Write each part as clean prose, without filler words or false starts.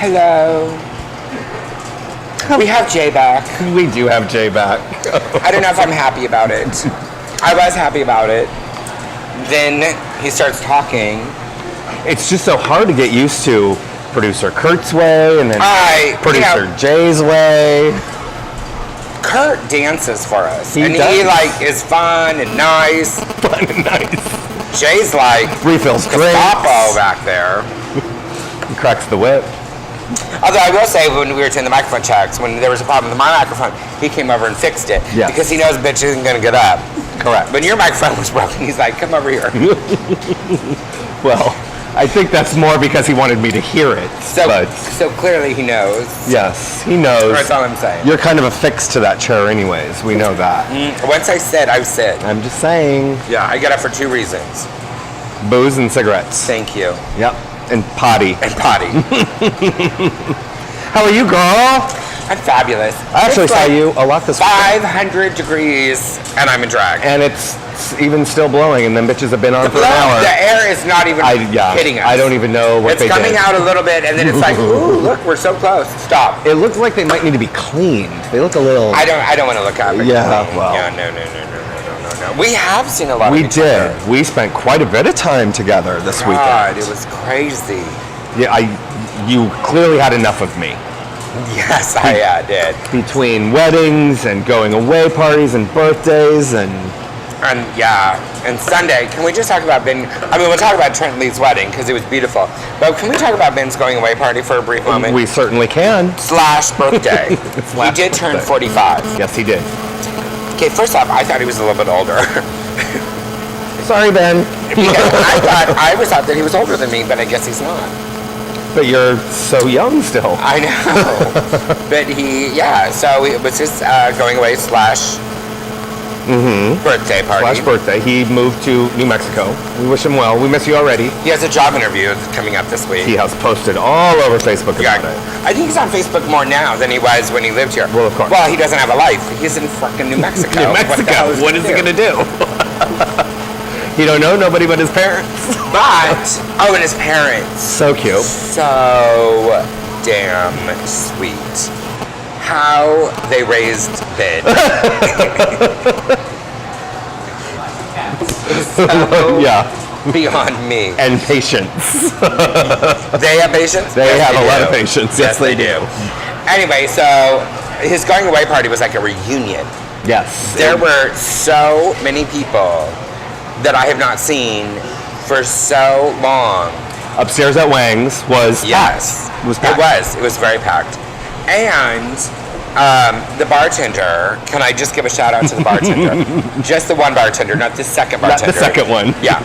Hello. We have Jay back. We do have Jay back. I don't know if I'm happy about it. I was happy about it. Then he starts talking. It's just so hard to get used to producer Kurt's way and then producer Jay's way. Kurt dances for us. He He like is fun and nice. Fun and nice. Jay's like refills drinks. Gestapo back there. He cracks the whip. Although I will say, when we were doing the microphone checks, when there was a problem with my microphone, he came over and fixed it. Yes. Because he knows bitch isn't going to get up. Correct. When your microphone was broken, he's like, come over here. Well, I think that's more because he wanted me to hear it. So clearly he knows. Yes, he knows. That's all I'm saying. You're kind of affixed to that chair anyways. We know that. Once I sit, I sit. I'm just saying. Yeah, I get up for 2 reasons. Booze and cigarettes. Thank you. Yep. And potty. And potty. How are you, girl? I'm fabulous. I actually saw you a lot this weekend. 500 degrees, and I'm in drag. And it's even still blowing, and them bitches have been on for an hour. The air is not even hitting us. I don't even know what they did. It's coming out a little bit, and then it's like, ooh, look, we're so close. Stop. It looks like they might need to be cleaned. They look a little... I don't want to look at it. Yeah, well... Yeah, no. We have seen a lot of each other. We spent quite a bit of time together this weekend. God, it was crazy. Yeah, you clearly had enough of me. Yes, I did. Between weddings and going away parties and birthdays and Sunday. Can we just talk about Ben? I mean, we'll talk about Trent Lee's wedding because it was beautiful. But can we talk about Ben's going away party for a brief moment? We certainly can. / birthday. He did turn 45. Yes, he did. Okay, first off, I thought he was a little bit older. Sorry, Ben. I always thought that he was older than me, but I guess he's not. But you're so young still. I know. But so it was his going away / birthday party. / birthday. He moved to New Mexico. We wish him well. We miss you already. He has a job interview coming up this week. He has posted all over Facebook about it. I think he's on Facebook more now than he was when he lived here. Well, of course. Well, he doesn't have a life. He's in fucking New Mexico. New Mexico. What is he going to do? He don't know nobody but his parents. And his parents. So cute. So damn sweet. How they raised Ben. Beyond me. And patience. They have patience? They have a lot of patience. Yes, they do. Anyway, so his going away party was like a reunion. Yes. There were so many people that I have not seen for so long. Upstairs at Wang's was packed. It was very packed. And the bartender, can I just give a shout out to the bartender? Just the one bartender, not the second bartender. Not the second one. Yeah.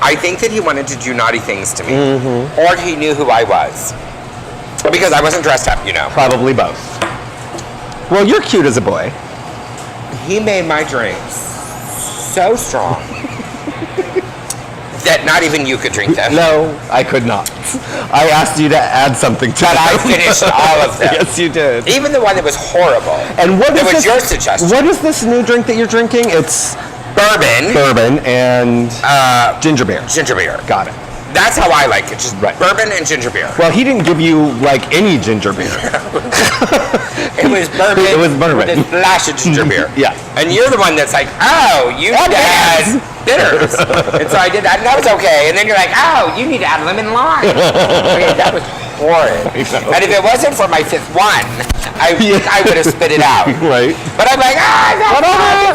I think that he wanted to do naughty things to me. Or he knew who I was. Because I wasn't dressed up, Probably both. Well, you're cute as a boy. He made my drinks so strong that not even you could drink them. No, I could not. I asked you to add something to that. But I finished all of them. Yes, you did. Even the one that was horrible. And what was your suggestion? What is this new drink that you're drinking? It's bourbon and ginger beer. Ginger beer. Got it. That's how I like it. Just bourbon and ginger beer. Well, he didn't give you like any ginger beer. It was bourbon. It was bourbon. With a splash of ginger beer. Yeah. And you're the one that's like, oh, you need to add bitters. And so I did that, and that was okay. And then you're like, oh, you need to add lemon lime. Okay, that was horrid. And if it wasn't for my 5th one, I would have spit it out. Right. But I'm like,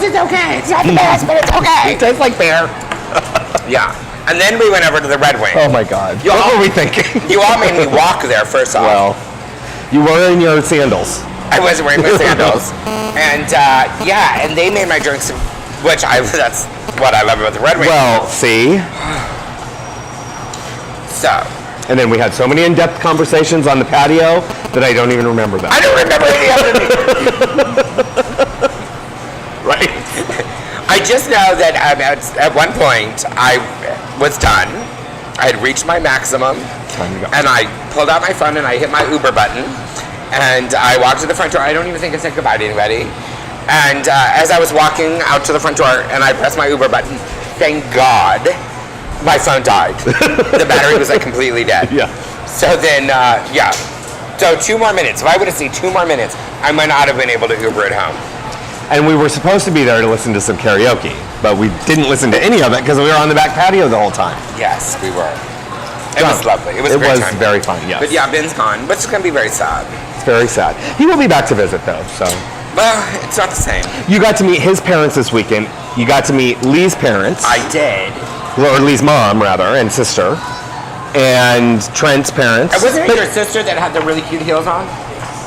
this is okay. It's not the best, but it's okay. It tastes like beer. Yeah. And then we went over to the Red Wing. Oh my God. What were we thinking? You all made me walk there first off. Well, you were in your sandals. I wasn't wearing my sandals. And and they made my drinks, that's what I love about the Red Wing. Well, see? So. And then we had so many in-depth conversations on the patio that I don't even remember them. I don't remember any of them. Right. I just know that at one point I was done. I had reached my maximum. Time to go. And I pulled out my phone and I hit my Uber button. And I walked to the front door. I don't even think I said goodbye to anybody. And as I was walking out to the front door and I pressed my Uber button, thank God, my phone died. The battery was like completely dead. Yeah. So then, So 2 more minutes. If I would have seen 2 more minutes, I might not have been able to Uber it home. And we were supposed to be there to listen to some karaoke, but we didn't listen to any of it because we were on the back patio the whole time. Yes, we were. It was lovely. It was a great time. Very fun, yes. But yeah, Ben's gone, which is going to be very sad. It's very sad. He will be back to visit, though, so. Well, it's not the same. You got to meet his parents this weekend. You got to meet Lee's parents. I did. Or Lee's mom, rather, and sister. And Trent's parents. And wasn't it your sister that had the really cute heels on?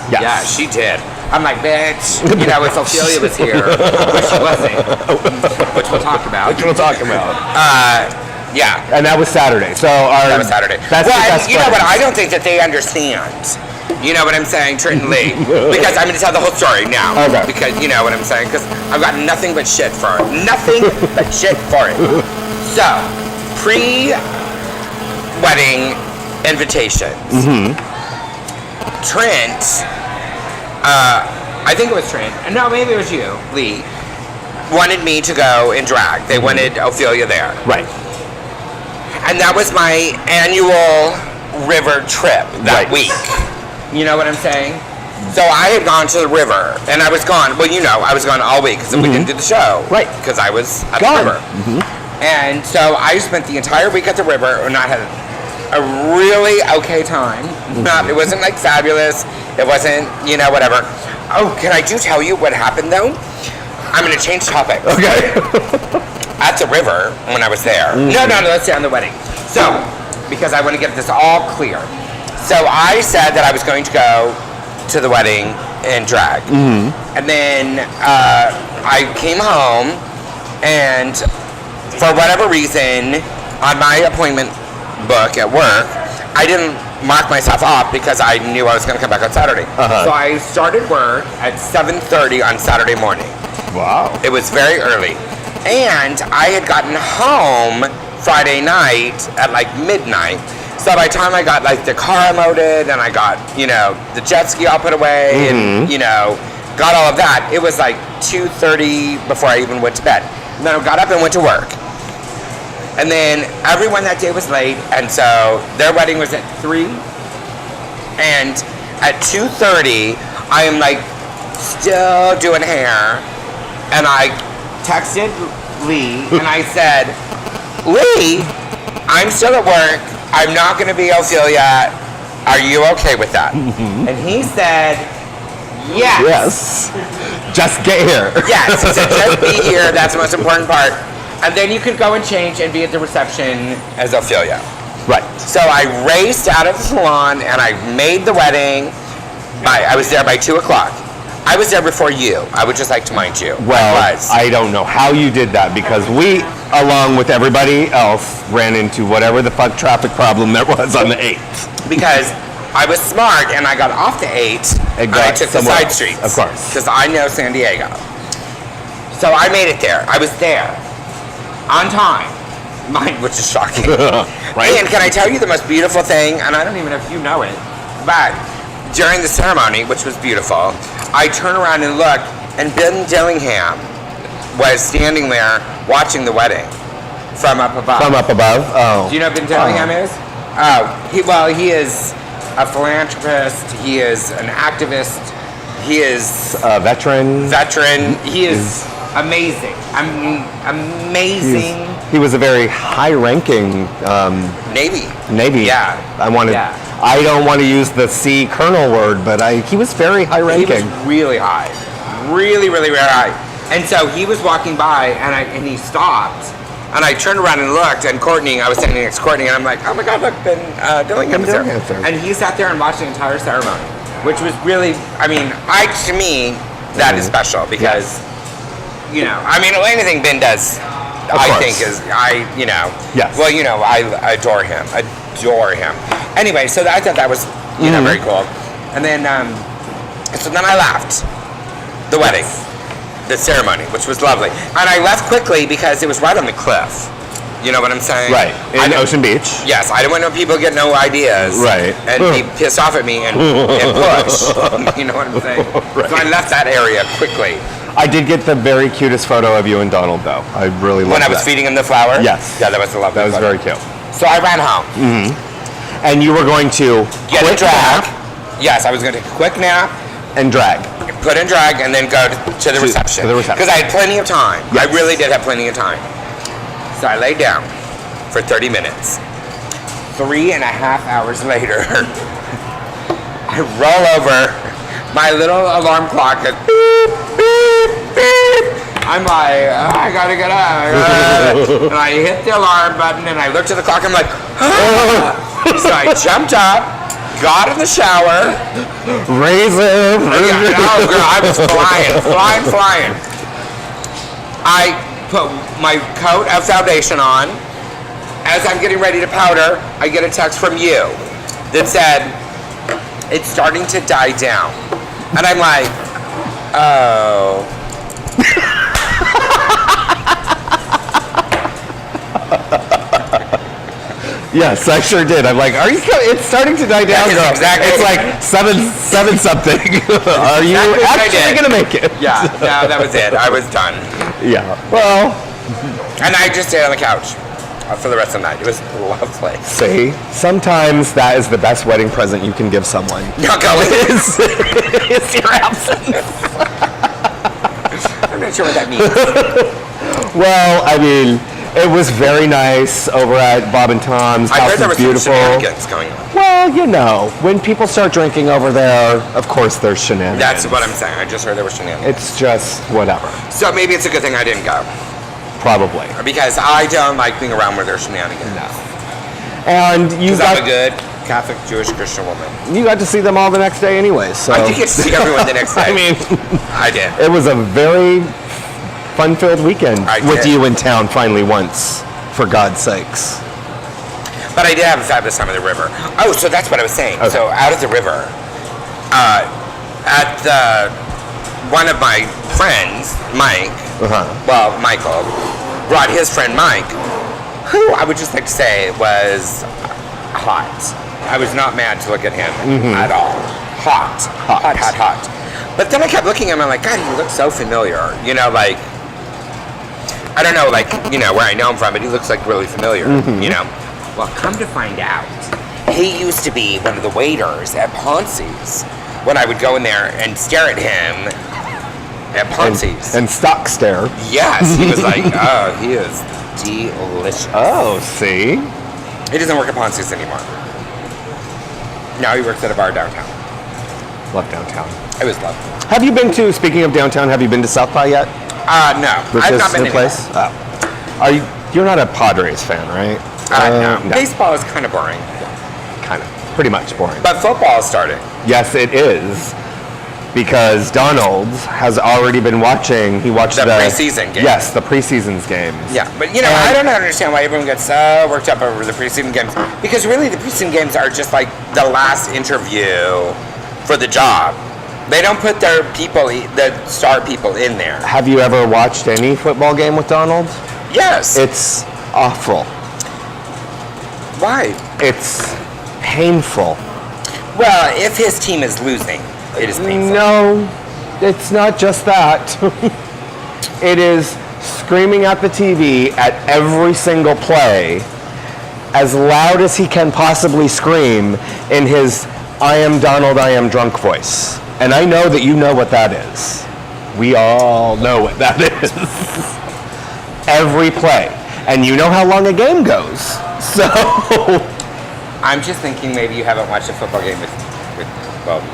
Yes. Yeah, she did. I'm like, bitch, you know, if Ophelia was here, which she wasn't, which we'll talk about. Yeah. And that was Saturday. That was Saturday. That's you know what? I don't think that they understand. You know what I'm saying, Trent and Lee? Because I'm going to tell the whole story now. Okay. Because you know what I'm saying? Because I've got nothing but shit for it. Nothing but shit for it. So, pre-wedding invitations. Mm-hmm. Trent, I think it was Trent, and no, maybe it was you, Lee, wanted me to go in drag. They wanted Ophelia there. Right. And that was my annual river trip that week. You know what I'm saying? So I had gone to the river, and I was gone. Well, you know, I was gone all week because we didn't do the show. Right. Because I was at the river. Mm-hmm. And so I spent the entire week at the river, and I had a really okay time. It wasn't like fabulous. It wasn't, you know, whatever. Oh, can I do tell you what happened though? I'm going to change topics. Okay. At the river when I was there. No, let's stay on the wedding. So, because I want to get this all clear. So I said that I was going to go to the wedding in drag. Mm-hmm. And then I came home, and for whatever reason, on my appointment book at work, I didn't mark myself off because I knew I was going to come back on Saturday. Uh-huh. So I started work at 7:30 on Saturday morning. Wow. It was very early. And I had gotten home Friday night at like midnight. So by the time I got like the car unloaded and I got, you know, the jet ski all put away and, you know, got all of that, it was like 2:30 before I even went to bed. And then I got up and went to work. And then everyone that day was late, and so their wedding was at 3. And at 2:30, I am like still doing hair, and I texted Lee, and I said, Lee, I'm still at work. I'm not going to be Ophelia. Are you okay with that? Mm-hmm. And he said, yes. Yes. Just get here. Yes, he said, just be here. That's the most important part. And then you could go and change and be at the reception as Ophelia. Right. So I raced out of the salon and I made the wedding. I was there by 2 o'clock. I was there before you. I would just like to mind you. Well, I don't know how you did that because we, along with everybody else, ran into whatever the fuck traffic problem there was on the 8th. Because I was smart and I got off the 8th and I took the side streets. Of course. Because I know San Diego. So I made it there. I was there. On time. Mine, which is shocking. Right? And can I tell you the most beautiful thing? And I don't even know if you know it. But during the ceremony, which was beautiful, I turned around and looked, and Ben Dillingham was standing there watching the wedding from up above. From up above? Oh. Do you know who Ben Dillingham is? Oh, he is a philanthropist. He is an activist. He is a veteran. He is amazing. Amazing. He was a very high-ranking Navy. Yeah. I don't want to use the C colonel word, but he was very high-ranking. He was really high. Really, really, really high. And so he was walking by, and he stopped. And I turned around and looked, and Courtney, I was standing next to Courtney, and I'm like, oh my God, look, Ben Dillingham's there. And he sat there and watched the entire ceremony, which was really, to me, that is special because, you know, anything Ben does, think is, yes. Well, you know, I adore him. Anyway, so I thought that was, you know, very cool. And then, so then I left the wedding. The ceremony, which was lovely. And I left quickly because it was right on the cliff. You know what I'm saying? Right. In Ocean Beach. Yes. I didn't want people to get no ideas. Right. And be pissed off at me and push. You know what I'm saying? Right. So I left that area quickly. I did get the very cutest photo of you and Donald, though. I really loved that. When I was feeding him the flower? Yes. Yeah, that was a lovely That was photo. very cute. So I ran home. Mm-hmm. And you were going to get a drag. Yes, I was going to take a quick nap, And drag. put in drag, and then go to the reception. to the reception. Because I had plenty of time. Yes. I really did have plenty of time. So I laid down for 30 minutes. 3.5 hours later, I roll over. My little alarm clock is beep, beep, beep. I'm like, I gotta get up. And I hit the alarm button and I looked at the clock. I'm like, So I jumped up, got in the shower. Razor. Oh, girl, I was flying. I put my coat of foundation on. As I'm getting ready to powder, I get a text from you that said, it's starting to die down. And I'm like, oh. Yes, I sure did. I'm like, are you? It's starting to die down, girl. Exactly. It's like seven something. Are you actually gonna make it? Yeah, no, that was it. I was done. Yeah. Well. And I just stayed on the couch for the rest of the night. It was lovely. See, sometimes that is the best wedding present you can give someone. Not going. It's your absence. I'm not sure what that means. Well, I mean, it was very nice over at Bob and Tom's. I heard there was beautiful. some shenanigans going on. Well, you know, when people start drinking over there, of course there's shenanigans. That's what I'm saying. I just heard there were shenanigans. It's just whatever. So maybe it's a good thing I didn't go. Probably. Because I don't like being around where there's shenanigans. No. And you Because I'm a good Catholic, Jewish, Christian woman. You got to see them all the next day anyway, so. I did get to see everyone the next day. I mean, I did. it was a very fun-filled weekend with did. you in town finally once, for God's sakes. But I did have a fabulous time at the river. Oh, so that's what I was saying. Okay. So out at the river, one of my friends, Mike, Michael, brought his friend Mike, who I would just like to say was hot. I was not mad to look at him at all. Hot. But then I kept looking at him and I'm like, God, he looks so familiar. You know, like, I don't know, like, you know, where I know him from, but he looks like really familiar, you know? Well, come to find out, he used to be one of the waiters at Ponce's when I would go in there and stare at him at Ponce's. And stock stare. Yes, he was like, oh, he is delicious. Oh, see? He doesn't work at Ponce's anymore. Now he works at a bar downtown. Love downtown. It was lovely. Have you been to, speaking of downtown, have you been to South by yet? No. I've not been the place? Oh. You're not a Padres fan, right? No. Baseball is kind of boring. Kind of. Pretty much boring. But football is starting. Yes, it is. Because Donald has already been watching. He watched The preseason games. Yes, the preseason's games. Yeah, but you know, I don't understand why everyone gets so worked up over the preseason games. Because really, the preseason games are just like the last interview for the job. They don't put their people, the star people, in there. Have you ever watched any football game with Donald? Yes. It's awful. Why? It's painful. Well, if his team is losing, it is painful. No, it's not just that. It is screaming at the TV at every single play as loud as he can possibly scream in his I am Donald, I am drunk voice. And I know that you know what that is. We all know what that is. Every play. And you know how long a game goes. So I'm just thinking maybe you haven't watched a football game with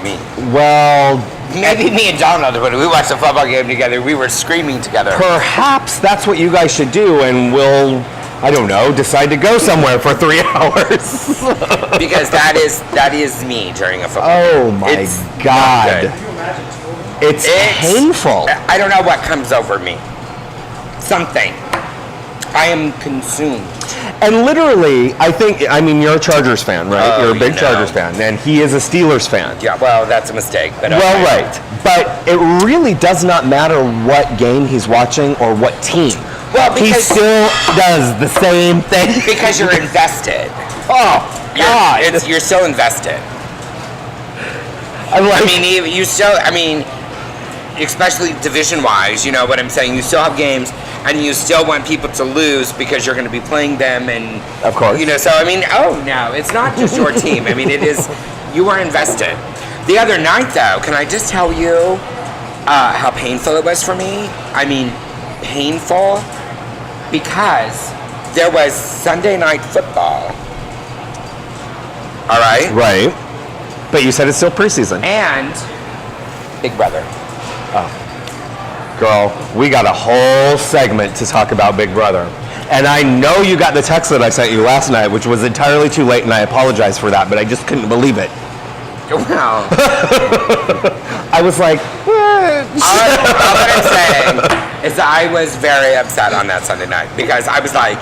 me. Well, Maybe me and Donald, when we watched a football game together, we were screaming together. perhaps that's what you guys should do, and we'll, I don't know, decide to go somewhere for 3 hours. Because that is me during a football Oh game. my It's God. not good. It's painful. I don't know what comes over me. Something. I am consumed. And literally, I mean, you're a Chargers fan, right? Oh, You're a big you know. Chargers fan, and he is a Steelers fan. Yeah, well, that's a mistake. But Well, okay. right. But it really does not matter what game he's watching or what team. Well, He because still does the same thing. because you're invested. Oh, God. You're still invested. I'm like, I mean, you still. I mean, especially division-wise, you know what I'm saying. You still have games, and you still want people to lose because you're going to be playing them, and Of course. you know. So I mean, oh no, it's not just your team. I mean, it is. You are invested. The other night, though, can I just tell you how painful it was for me? I mean, painful because there was Sunday night football. All right? Right. But you said it's still preseason. And Big Brother. Oh. Girl, we got a whole segment to talk about Big Brother. And I know you got the text that I sent you last night, which was entirely too late, and I apologize for that, but I just couldn't believe it. Wow. I was like, what? All that I'm saying is that I was very upset on that Sunday night because I was like,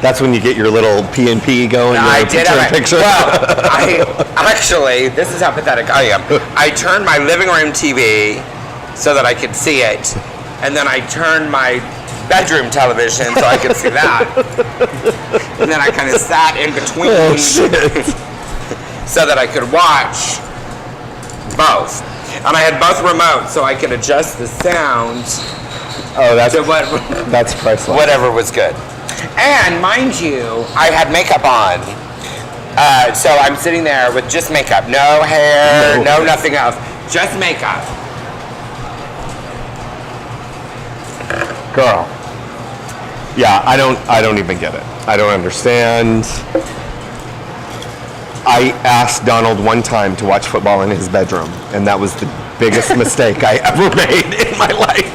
that's when you get your little P&P going. I did have a picture. Well, I actually, this is how pathetic I am. I turned my living room TV so that I could see it, and then I turned my bedroom television so I could see that, and then I kind of sat in between. Oh, shit. So that I could watch both. And I had both remotes so I could adjust the sound Oh, that's priceless. Whatever was good. And mind you, I had makeup on. So I'm sitting there with just makeup. No hair, no nothing else. Just makeup. Girl. Yeah, I don't even get it. I don't understand. I asked Donald one time to watch football in his bedroom, and that was the biggest mistake I ever made in my life.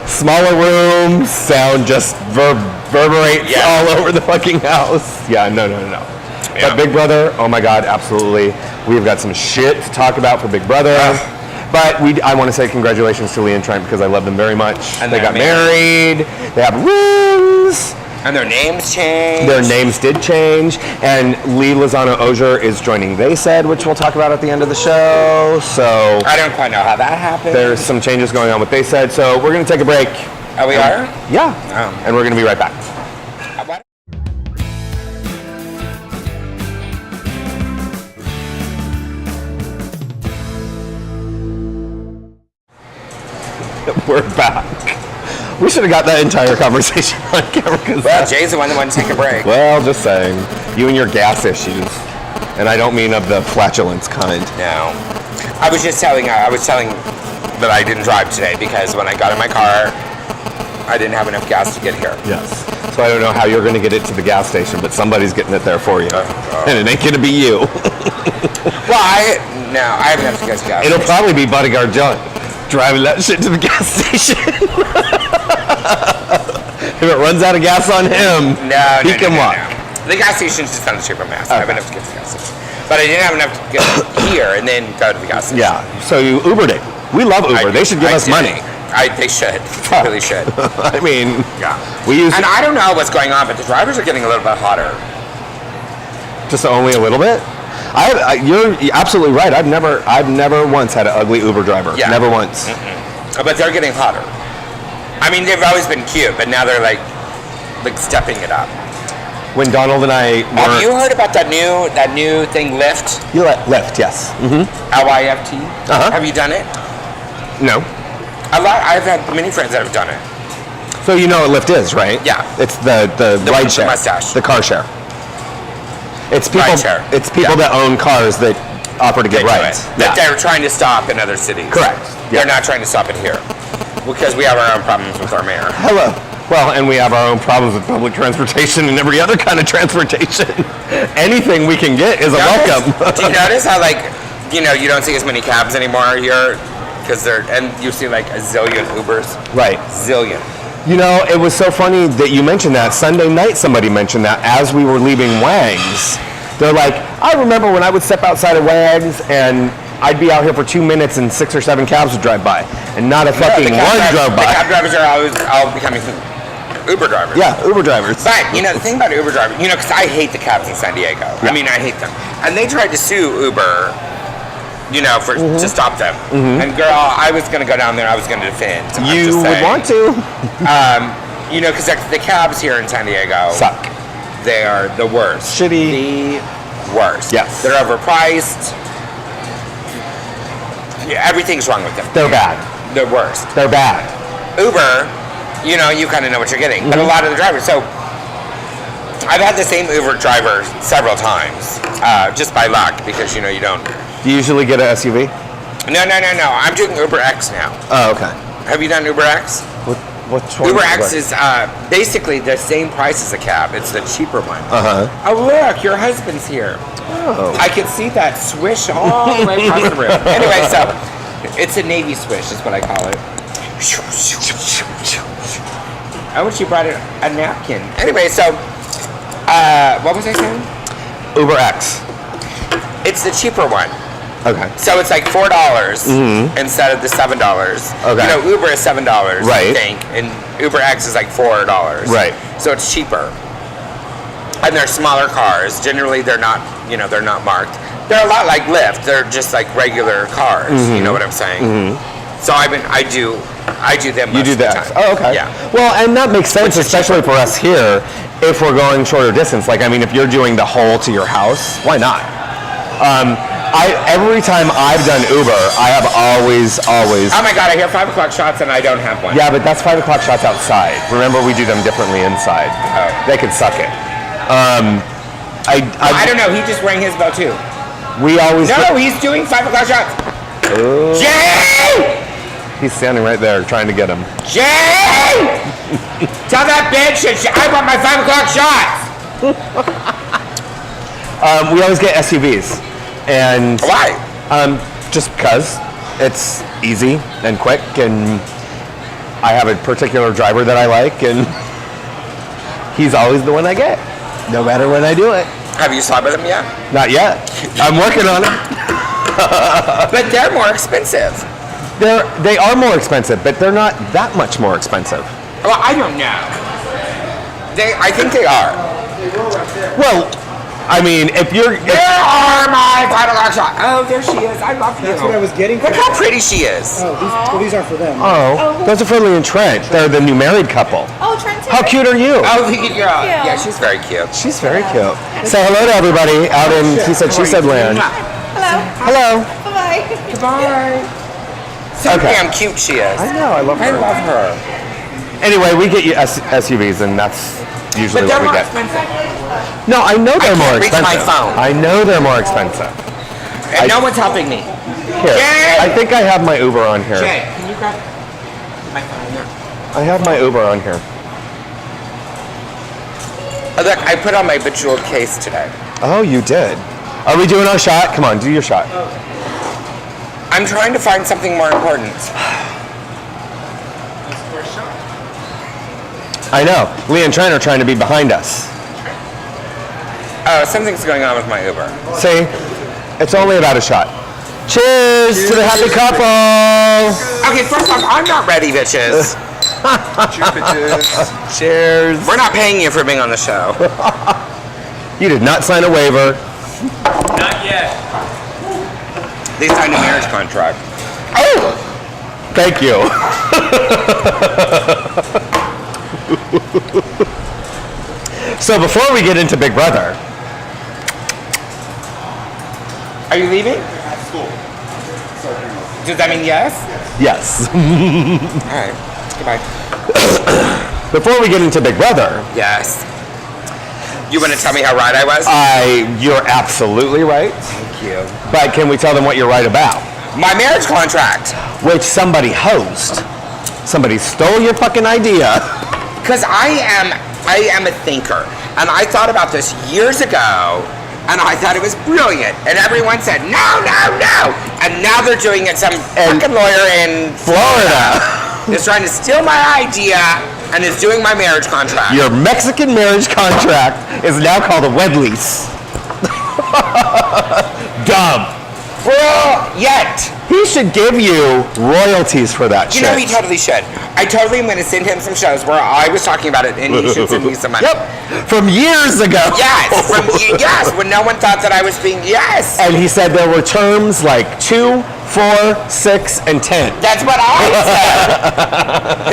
Smaller rooms, sound just reverberates all over the fucking house. Yeah, no. Yeah. But Big Brother, oh my God, absolutely. We've got some shit to talk about for Big Brother. But I want to say congratulations to Lee and Trent because I love them very much. And they got married. They have rings. And their names changed. Their names did change. And Lee Lozano Ogier is joining They Said, which we'll talk about at the end of the show. So I don't quite know how that happened. There's some changes going on with They Said. So we're going to take a break. Oh, we are? Yeah. Oh. And we're going to be right back. What? We're back. We should have got that entire conversation on camera. Well, Jay's the one that wanted to take a break. Well, just saying. You and your gas issues. And I don't mean of the flatulence kind. No. I was telling that I didn't drive today because when I got in my car, I didn't have enough gas to get here. Yes. So I don't know how you're going to get it to the gas station, but somebody's getting it there for you. And it ain't going to be you. Well, I haven't enough to get to gas. It'll probably be Bodyguard John driving that shit to the gas station. If it runs out of gas on him, he can walk. No. The gas station's just on the cheaper mass. I have enough to get to the gas station. But I didn't have enough to get here and then go to the gas station. Yeah, so you Ubered it. We love Uber. They should give us money. They should. They really should. I mean, yeah. We use. And I don't know what's going on, but the drivers are getting a little bit hotter. Just only a little bit? You're absolutely right. I've never once had an ugly Uber driver. Yeah. Never once. Mm-mm. But they're getting hotter. I mean, they've always been cute, but now they're like stepping it up. When Donald and I were... Have you heard about that new thing, Lyft? Lyft, yes. Mm-hmm. Lyft. Have you done it? No. I've had many friends that have done it. So you know what Lyft is, right? Yeah. It's the ride share. Mustache. The car share. It's people. It's people that own cars that offer to get rides. That they're trying to stop in other cities. Correct. They're not trying to stop it here because we have our own problems with our mayor. Hello. Well, and we have our own problems with public transportation and every other kind of transportation. Anything we can get is a welcome. Do you notice how you don't see as many cabs anymore here because and you see like a zillion Ubers. Right. Zillion. You know, it was so funny that you mentioned that. Sunday night somebody mentioned that as we were leaving Wang's. They're like, I remember when I would step outside of Wang's and I'd be out here for 2 minutes and 6 or 7 cabs would drive by. And not a fucking one drove by. The cab drivers are all becoming Uber drivers. Yeah, Uber drivers. But, the thing about Uber drivers, because I hate the cabs in San Diego. Yeah. I mean, I hate them. And they tried to sue Uber, to stop them. Mm-hmm. And girl, I was going to go down there. I was going to defend. You would want to. Because the cabs here in San Diego suck. They are the worst. Shitty. The worst. Yes. They're overpriced. Yeah, everything's wrong with them. They're bad. The worst. They're bad. Uber, you kind of know what you're getting. Mm-hmm. But a lot of the drivers. So I've had the same Uber driver several times, just by luck, because you don't. Do you usually get an SUV? No. I'm doing Uber X now. Oh, okay. Have you done Uber X? What's one? Uber X is basically the same price as a cab. It's the cheaper one. Uh-huh. Oh, look, your husband's here. Oh. I can see that swish all the way across the room. Anyway, so it's a Navy swish is what I call it. Oh, and she brought a napkin. Anyway, so what was I saying? Uber X. It's the cheaper one. Okay. So it's like $4 instead of the $7. Okay. Uber is $7, right. I think, and Uber X is like $4. Right. So it's cheaper. And they're smaller cars. Generally, they're not marked. They're a lot like Lyft. They're just like regular cars. You know what I'm saying? So I do them. You do the that. time. Oh, okay. Yeah. Well, and that makes sense, especially for us here, if we're going shorter distance. Like, I mean, if you're doing the whole to your house, why not? Every time I've done Uber, I have always. Oh my God! I hear 5 o'clock shots and I don't have one. Yeah, but that's 5 o'clock shots outside. Remember, we do them differently inside. Oh. They could suck it. I don't know. He just rang his bell too. We always. No, he's doing 5 o'clock shots. Oh. Jay! He's standing right there, trying to get him. Jay! Tell that bitch that I want my 5 o'clock shots. We always get SUVs, and why? Just because it's easy and quick, and I have a particular driver that I like, and he's always the one I get, no matter when I do it. Have you slept with him yet? Not yet. I'm working on it. But they're more expensive. They are more expensive, but they're not that much more expensive. Well, I don't know. I think they are. Well, I mean, if you're... There are my 5 o'clock shots. Oh, there she is. I love you. That's what I was getting. Look how pretty she is. Oh, these are for them. Oh, those are for Lee and Trent. They're the new married couple. Oh, Trent. How cute are you? Oh, look at your... Yeah. Yeah, she's very cute. She's very cute. Say hello to everybody out in He Said, She Said land. Hello. Hello. Bye-bye. Goodbye. So Okay. damn cute she is. I know, I love I her. love her. Anyway, we get you SUVs, and that's usually But they're what we more get. expensive. No, I know they're more can't reach expensive. my phone. I know they're more expensive. And no one's helping me. Here, Jay! I think I have my Uber on here. Jay, can you grab my phone here? I have my Uber on here. Oh, look, I put on my bejeweled case today. Oh, you did. Are we doing our shot? Come on, do your shot. I'm trying to find something more important. I know. Lee and Trent are trying to be behind us. Oh, something's going on with my Uber. See? It's only about a shot. Cheers to the happy couple! Okay, first off, I'm not ready, bitches. Cheers. We're not paying you for being on the show. You did not sign a waiver. Not yet. They signed a marriage contract. Oh! Thank you. So before we get into Big Brother, Are you leaving? Does that mean yes? yes. All right. Goodbye. Before we get into Big Brother, Yes. You want to tell me how right I was? you're absolutely right. Thank you. But can we tell them what you're right about? My marriage contract. Which somebody host. Somebody stole your fucking idea. Because I am a thinker. And I thought about this years ago, and I thought it was brilliant. And everyone said, no. And now they're doing it. Some fucking lawyer in Florida is trying to steal my idea and is doing my marriage contract. Your Mexican marriage contract is now called a wed lease. Dumb. Well, yet. He should give you royalties for that You shit. know, he totally should. I totally am going to send him some shows where I was talking about it, and he should send me some money. Yep. From years ago. Yes, when no one thought that I was being, yes. And he said there were terms like 2, 4, 6, and 10. That's what I said.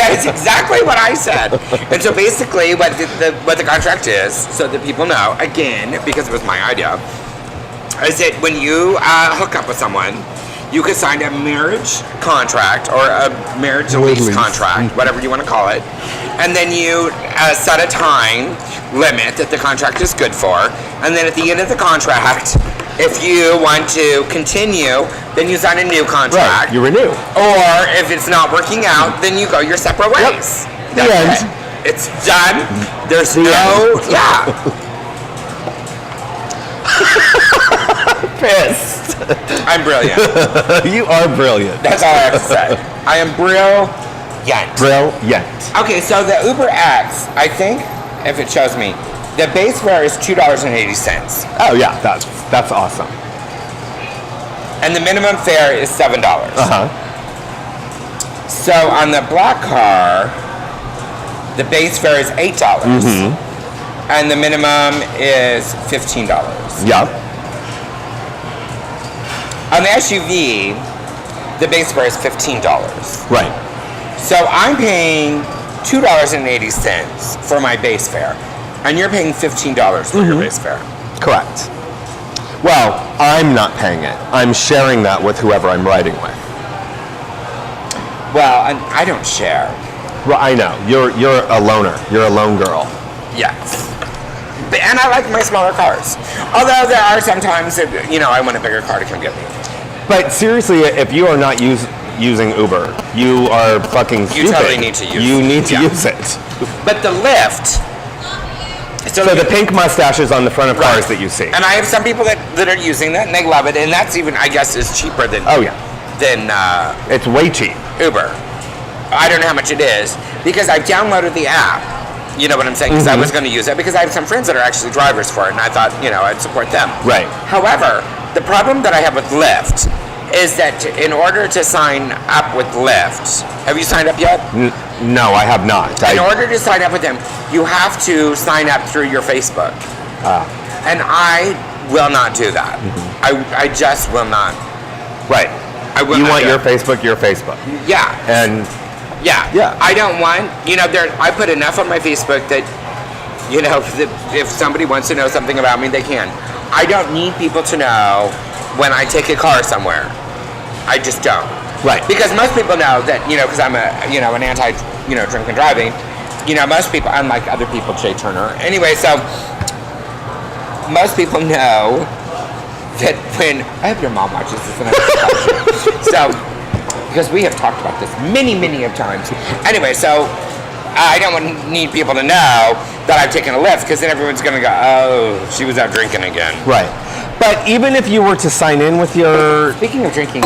That is exactly what I said. And so basically what the contract is, so that people know, again, because it was my idea, is that when you hook up with someone, you could sign a marriage contract or a marriage lease contract, whatever you want to call it, and then you set a time limit that the contract is good for, and then at the end of the contract, if you want to continue, then you sign a new contract. Right, you renew. Or if it's not working out, then you go your separate ways. The end. It's done. There's The no, end. yeah. Pissed. I'm brilliant. You are brilliant. That's all I have to say. I am brilliant. Brilliant. Okay, so the Uber X, I think, if it shows me, the base fare is $2.80. Oh yeah, that's awesome. And the minimum fare is $7. Uh-huh. So on the black car, the base fare is $8. Mm-hmm. And the minimum is $15. Yeah. On the SUV, the base fare is $15. Right. So I'm paying $2.80 for my base fare, and you're paying $15 for your base fare. Correct. Well, I'm not paying it. I'm sharing that with whoever I'm riding with. Well, and I don't share. Well, I know. You're a loner. You're a lone girl. Yes. And I like my smaller cars. Although there are some times that, I want a bigger car to come get me. But seriously, if you are not using Uber, you are fucking stupid. You totally need to use it. You need to Yeah. use it. But the Lyft... So the pink mustaches on the front of cars that you see. And I have some people that are using that, and they love it. And that's even, I guess, is cheaper than... Oh, yeah. Than It's way cheap. Uber. I don't know how much it is, because I've downloaded the app. You know what I'm saying? Because I was going to use it, because I have some friends that are actually drivers for it, and I thought, I'd support them. Right. However, the problem that I have with Lyft is that in order to sign up with Lyft, have you signed up yet? No, I have not. In order to sign up with them, you have to sign up through your Facebook. And I will not do that. I just will not. Right. I will You not want do your it. Facebook, your Facebook. Yeah. And Yeah. Yeah. I don't want, I put enough on my Facebook that, if somebody wants to know something about me, they can. I don't need people to know when I take a car somewhere. I just don't. Right. Because most people know that, because I'm an anti, drink and driving, most people, unlike other people, Jay Turner. Anyway, so most people know that when, I hope your mom watches this and I so, because we have talked about this many, many of times. Anyway, so I don't need people to know that I've taken a Lyft, because then everyone's going to go, oh, she was out drinking again. Right. But even if you were to sign in with your Speaking of drinking,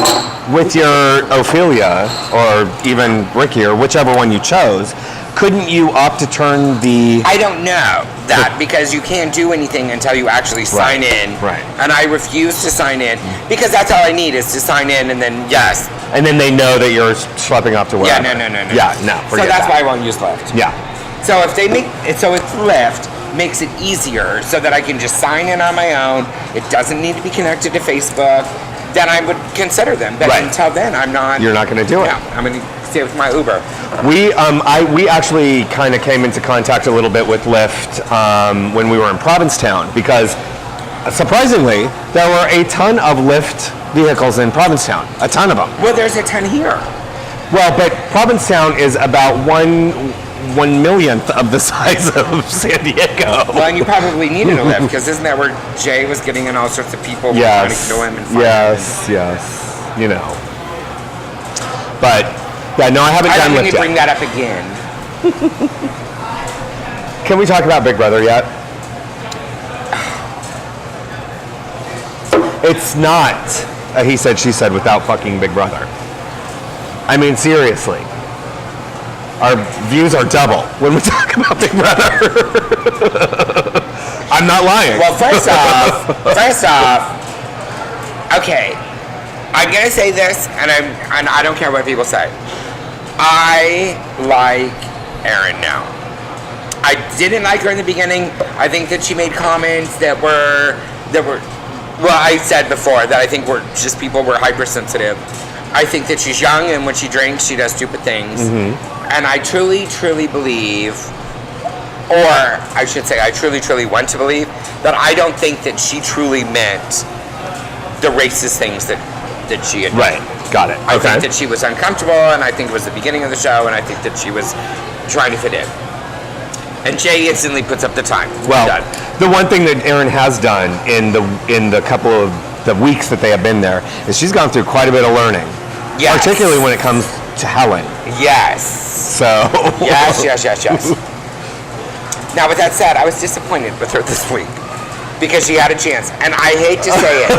Ophelia, or even Ricky, or whichever one you chose, couldn't you opt to turn the... I don't know that, because you can't do anything until you actually sign in. Right. And I refuse to sign in, because that's all I need is to sign in, and then yes. And then they know that you're schlepping off to Yeah, wherever. no. Yeah, no, So forget that's that. why I won't use Lyft. Yeah. So if Lyft makes it easier so that I can just sign in on my own, it doesn't need to be connected to Facebook, then I would consider them. But Right. until then, I'm not. You're not going to do it. No, I'm going to stay with my Uber. We actually kind of came into contact a little bit with Lyft when we were in Provincetown, because surprisingly, there were a ton of Lyft vehicles in Provincetown. A ton of them. Well, there's a ton here. Well, but Provincetown is about 1/1,000,000th of the size of San Diego. Well, and you probably needed a Lyft, because isn't that where Jay was getting in all sorts of people trying to kill him and find him? Yes. But yeah, no, I haven't I done don't Lyft need to bring yet. that up again. Can we talk about Big Brother yet? It's not a he said, she said without fucking Big Brother. I mean, seriously. Our views are double when we talk about Big Brother. I'm not lying. Well, first off, okay, I'm gonna say this, and I don't care what people say. I like Aaron now. I didn't like her in the beginning. I think that she made comments that were. Well, I said before that I think people were hypersensitive. I think that she's young, and when she drinks, she does stupid things. And I truly, truly believe, or I should say, I truly, truly want to believe that I don't think that she truly meant the racist things that she had done. Right, got it. I think that she was uncomfortable, and I think it was the beginning of the show, and I think that she was trying to fit in. And Jay instantly puts up the time. Well, Done. the one thing that Aaron has done in the couple of the weeks that they have been there is she's gone through quite a bit of learning. Yes. Particularly when it comes to Helen. Yes. So. Yes. Now, with that said, I was disappointed with her this week because she had a chance. And I hate to say it.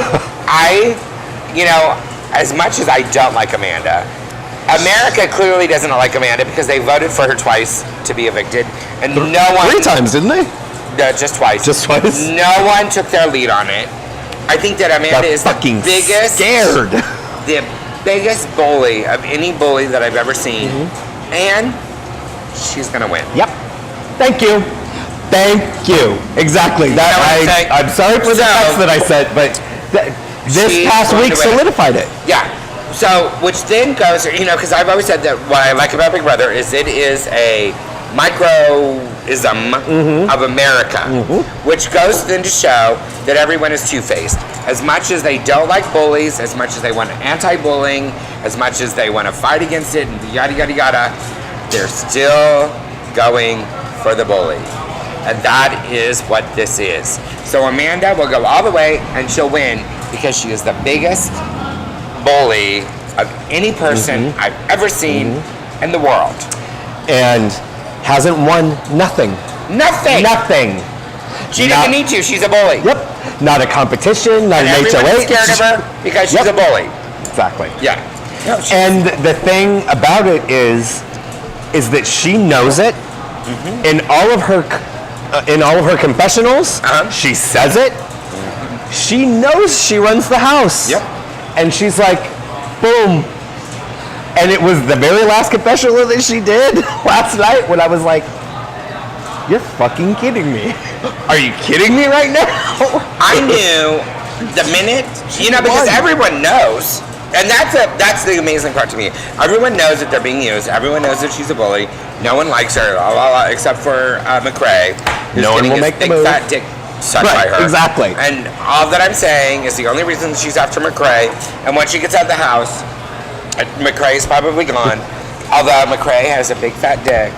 As much as I don't like Amanda, America clearly doesn't like Amanda because they voted for her twice to be evicted. And no one... 3 times, didn't they? No, just twice. Just twice? No one took their lead on it. I think that Amanda is the biggest... scared. The biggest bully of any bully that I've ever seen. Mm-hmm. And she's going to win. Yep. Thank you. Exactly. I'm sorry for the text that I said, but this past week solidified it. Yeah. So, which then goes, because I've always said that what I like about Big Brother is it is a microism of America, which goes then to show that everyone is two-faced. As much as they don't like bullies, as much as they want anti-bullying, as much as they want to fight against it, and yada, yada, yada, they're still going for the bully. And that is what this is. So Amanda will go all the way and she'll win because she is the biggest bully of any person I've ever seen in the world. And hasn't won nothing. She didn't need to. She's a bully. Yep. Not a competition, not an HOA. Everyone's scared of her because she's a bully. Exactly. Yeah. No, and the thing about it is that she knows it. In all of her confessionals, she says it. She knows she runs the house. Yep. And she's like, boom. And it was the very last confessional that she did last night when I was like, you're fucking kidding me. Are you kidding me right now? I knew the minute, because everyone knows. And that's the amazing part to me. Everyone knows that they're being used. Everyone knows that she's a bully. No one likes her, except for McCrae. No one will make the move. Big fat dick sucked by her. Exactly. And all that I'm saying is the only reason she's after McCrae. And once she gets out of the house, McCrae is probably gone. Although McCrae has a big fat dick,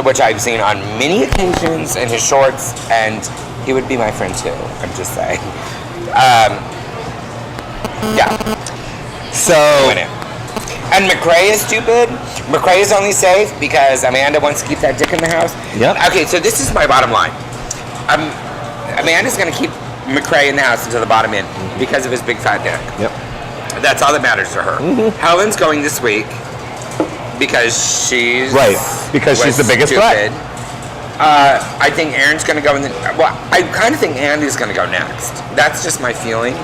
which I've seen on many occasions in his shorts, and he would be my friend too. I'm just saying. Yeah. So. And McCrae is stupid. McCrae is only safe because Amanda wants to keep that dick in the house. Yep. Okay, so this is my bottom line. Amanda's going to keep McCrae in the house until the bottom end because of his big fat dick. Yep. That's all that matters to her. Helen's going this week because she's the biggest threat. I think Aaron's going to go in the... Well, I kind of think Andy's going to go next. That's just my feeling.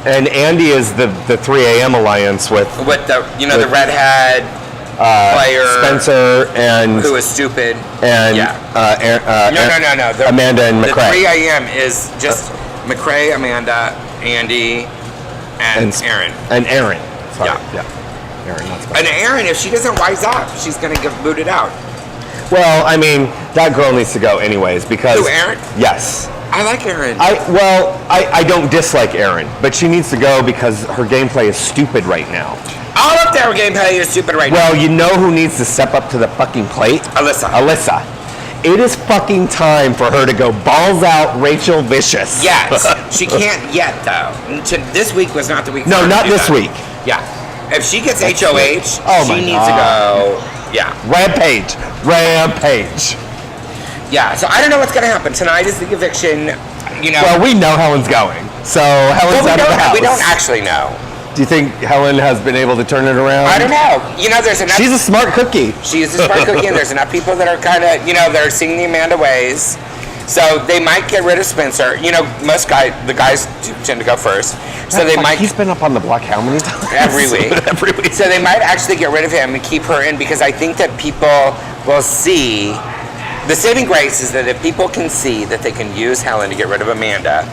And Andy is the 3 a.m. alliance with the redhead player Spencer and who is stupid and no. Amanda and McCrae. The 3 a.m. is just McCrae, Amanda, Andy, and Aaron. And Aaron. Sorry. Yeah. Aaron. That's and Aaron, if she doesn't wise up, she's going to get booted out. Well, I mean, that girl needs to go anyways because. Who, Aaron? Yes. I like Aaron. I don't dislike Aaron, but she needs to go because her gameplay is stupid right now. All of their gameplay is stupid right now. Well, you know who needs to step up to the fucking plate? Alyssa. It is fucking time for her to go balls out Rachel Vicious. Yes. She can't yet, though. This week was not the week. No, not this week. Yeah. If she gets HOH, she needs to go. Yeah. Rampage. Yeah, so I don't know what's going to happen. Tonight is the eviction, Well, we know Helen's going. So Helen's out of the house. We don't actually know. Do you think Helen has been able to turn it around? I don't know. There's enough... She's a smart cookie. She is a smart cookie, and there's enough people that are kind of, they're seeing the Amanda ways. So they might get rid of Spencer. The guys tend to go first. So they might... He's been up on the block how many times? Every week. Every week. So they might actually get rid of him and keep her in because I think that people will see... The saving grace is that if people can see that they can use Helen to get rid of Amanda,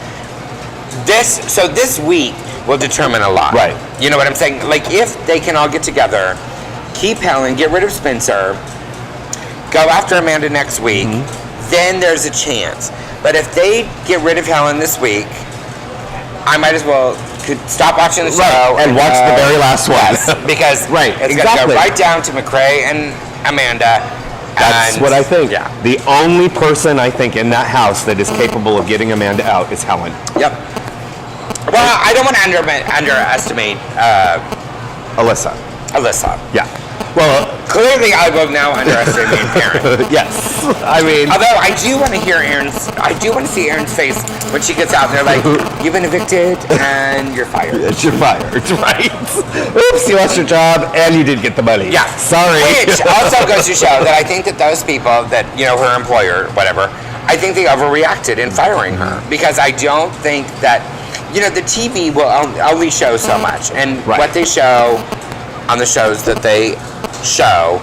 this week will determine a lot. Right. You know what I'm saying? Like, if they can all get together, keep Helen, get rid of Spencer, go after Amanda next week, then there's a chance. But if they get rid of Helen this week, I might as well stop watching the show and watch the very last one. Yes, because it's going to go right down to McCrae and Amanda. That's And- what I think. Yeah. The only person I think in that house that is capable of getting Amanda out is Helen. Yep. Well, I don't want to underestimate Alyssa. Alyssa. Yeah. Well, Clearly, I will now underestimate Aaron. yes. I mean, Although I do want to see Aaron's face when she gets out there, like, you've been evicted and you're fired. it's your fire. It's right. Oops, you lost your job and you did get the money. Yeah. Sorry. Which also goes to show that I think that those people that, her employer, whatever, I think they overreacted in firing her. Because I don't think that, the TV will only show so much. And Right. what they show on the shows that they show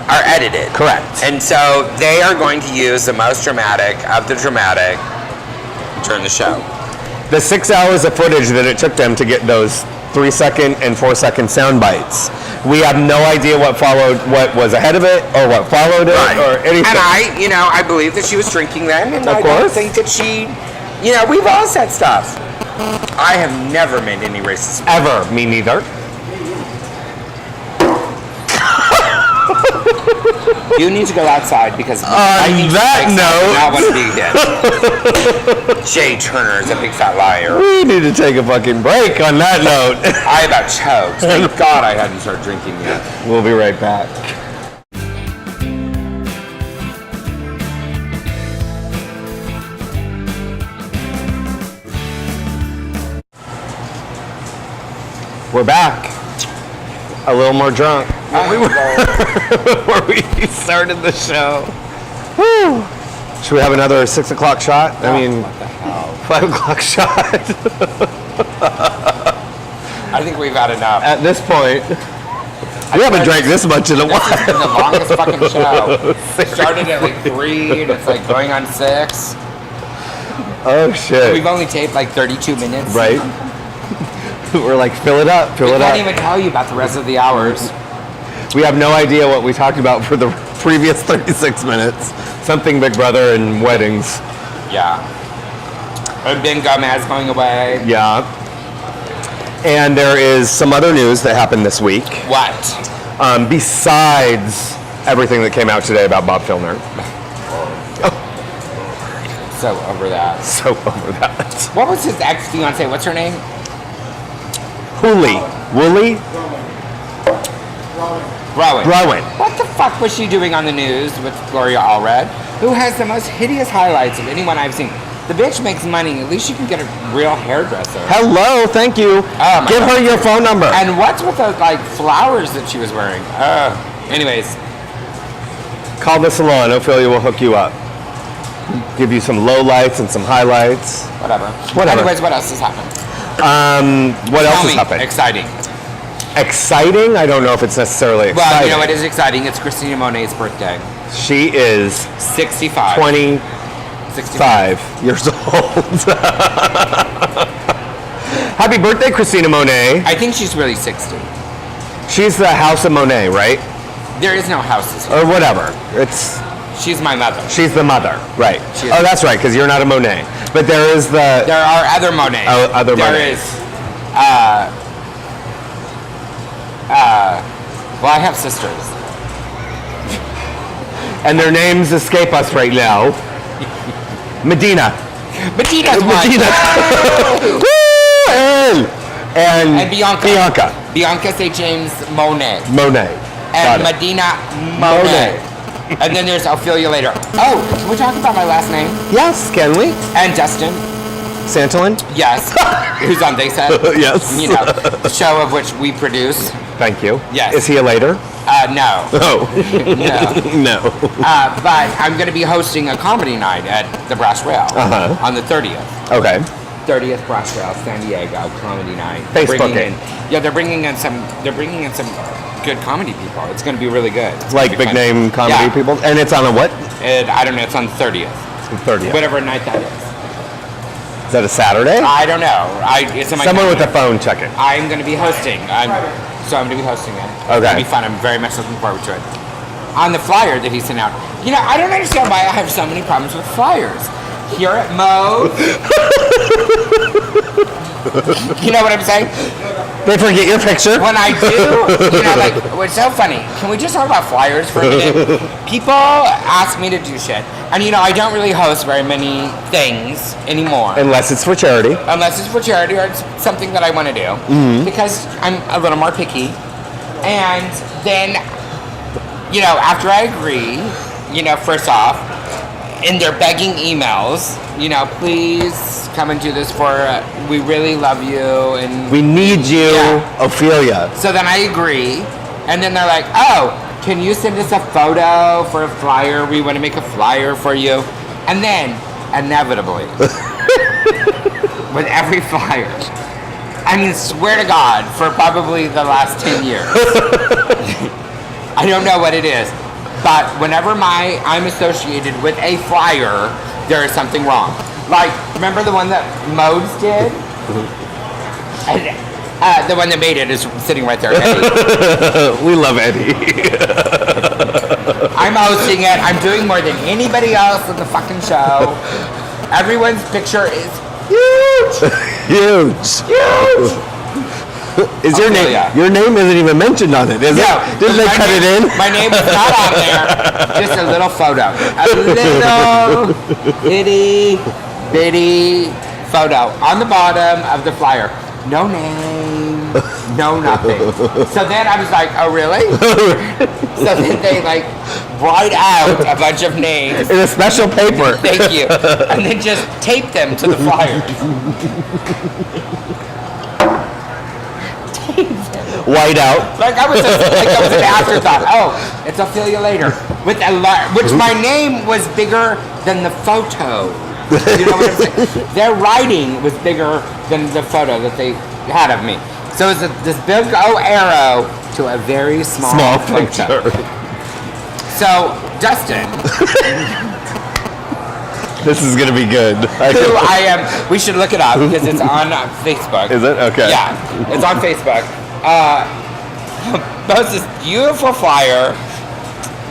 are edited. Correct. And so they are going to use the most dramatic of the dramatic during the show. The 6 hours of footage that it took them to get those 3-second and 4-second sound bites. We have no idea what was ahead of it or what followed it or anything. And I believe that she was drinking then, and Of I course. don't think that she, we've all said stuff. I have never made any racist. Ever. Me neither. You need to go outside because On that note, I want to be dead. Jay Turner is a big fat liar. we need to take a fucking break on that note. I about choked. Thank God I hadn't started drinking yet. We'll be right back. We're back. A little more drunk before we started the show. Woo. Should we have another 6 o'clock shot? I mean, What the hell? 5 o'clock shot. I think we've had enough. At this point, we haven't drank this much in a This has been the while. longest fucking show. It started at like 3 and it's like going on 6. Oh shit! We've only taped like 32 minutes. Right? We're like, fill it up, fill We it can't up. even tell you about the rest of the hours. We have no idea what we talked about for the previous 36 minutes. Something Big Brother and weddings. Yeah. And Ben Gomez going away. Yeah. And there is some other news that happened this week. What? Besides everything that came out today about Bob Filner. So over that. So over that. What was his ex-fiance? What's her name? Wooly. Rowan. What the fuck was she doing on the news with Gloria Allred, who has the most hideous highlights of anyone I've seen? The bitch makes money. At least she can get a real hairdresser. Hello, thank you. Oh, my Give God. her your phone number. And what's with those like flowers that she was wearing? Anyways, Call the salon. Ophelia will hook you up. Give you some low lights and some highlights. whatever. Whatever. Anyways, what else has happened? What else Tell has me. happened? Exciting. Exciting? I don't know if it's necessarily Well, exciting. you know what is exciting? It's Christina Monet's birthday. She is 65. 25 years old. Happy birthday, Christina Monet. I think she's really 60. She's the House of Monet, right? There is no houses here. Or whatever. She's my mother. She's the mother, right? She is. Oh, that's right, because you're not a Monet. But there is the. There are other Monets. Oh, other There Monets. is. Well, I have sisters. And their names escape us right now. Medina. Medina's one. Medina. Woo! And Bianca. Bianca St. James Monet. Monet. Got And it. Medina Monet. And then there's Ophelia later. Oh, can we talk about my last name? Yes, can we? And Justin. Santolin? Yes. Who's on They Said? Yes. You know, the show of which we produce. Thank you. Yes. Is he a later? No. Oh. No. No. But I'm going to be hosting a comedy night at the Brass Rail on the 30th. Okay. 30th Brass Rail, San Diego comedy night. Facebook it. They're bringing in some good comedy people. It's going to be really good. It's Like gonna be big fun. name comedy Yeah. people? And it's on a what? I don't know. It's on the 30th. It's the 30th. Whatever night that is. Is that a Saturday? I don't know. It's in my Someone with a calendar. phone, check it. I'm going to be hosting. I'm going to be hosting it. Okay. It's going to be fun. I'm very much looking forward to it. On the flyer that he sent out. I don't understand why I have so many problems with flyers. Here at Mo. You know what I'm saying? They forget your picture. When I do, like, what's so funny, can we just talk about flyers for a minute? People ask me to do shit. And, I don't really host very many things anymore. Unless it's for charity. Unless it's for charity or it's something that I want to do. Because I'm a little more picky. And then, after I agree, first off, in their begging emails, please come and do this we really love you and we need you, Ophelia. So then I agree, and then they're like, oh, can you send us a photo for a flyer? We want to make a flyer for you. And then, inevitably, with every flyer, I mean, swear to God, for probably the last 10 years, I don't know what it is, but whenever I'm associated with a flyer, there is something wrong. Like, remember the one that Modes did? And, the one that made it is sitting right there, Eddie. We love Eddie. I'm hosting it. I'm doing more than anybody else in the fucking show. Everyone's picture is huge. Huge. Is your name? Your name isn't even mentioned on it, is it? Didn't they cut it in? My name is not on there. Just a little photo. A little itty bitty photo on the bottom of the flyer. No name, no nothing. So then I was like, oh really? So then they write out a bunch of names in a special paper. Thank you. And then just tape them to the flyer. White out. Like I was an afterthought. Oh, it's Ophelia later. Which my name was bigger than the photo. You know what I'm saying? Their writing was bigger than the photo that they had of me. So it's this big O arrow to a very small picture. So, Dustin. This is going to be good. Who I am. We should look it up because it's on Facebook. Is it? Okay. Yeah, it's on Facebook. Posts this beautiful flyer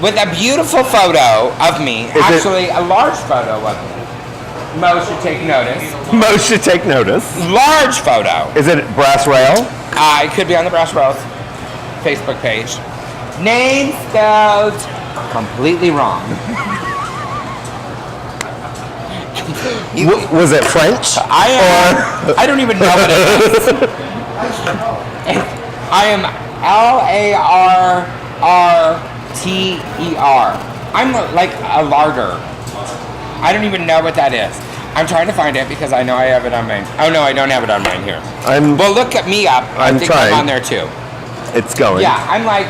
with a beautiful photo of me. Actually, a large photo of me. Mo should take notice. Mo should take notice. Large photo. Is it Brass Rail? It could be on the Brass Rails Facebook page. Name spelled completely wrong. Was it French? I don't even know what it is. I am Larrter. I'm like a larder. I don't even know what that is. I'm trying to find it because I know I have it on mine. Oh no, I don't have it on mine here. Well, look at me up. I think I'm on there too. It's going. Yeah, I'm like,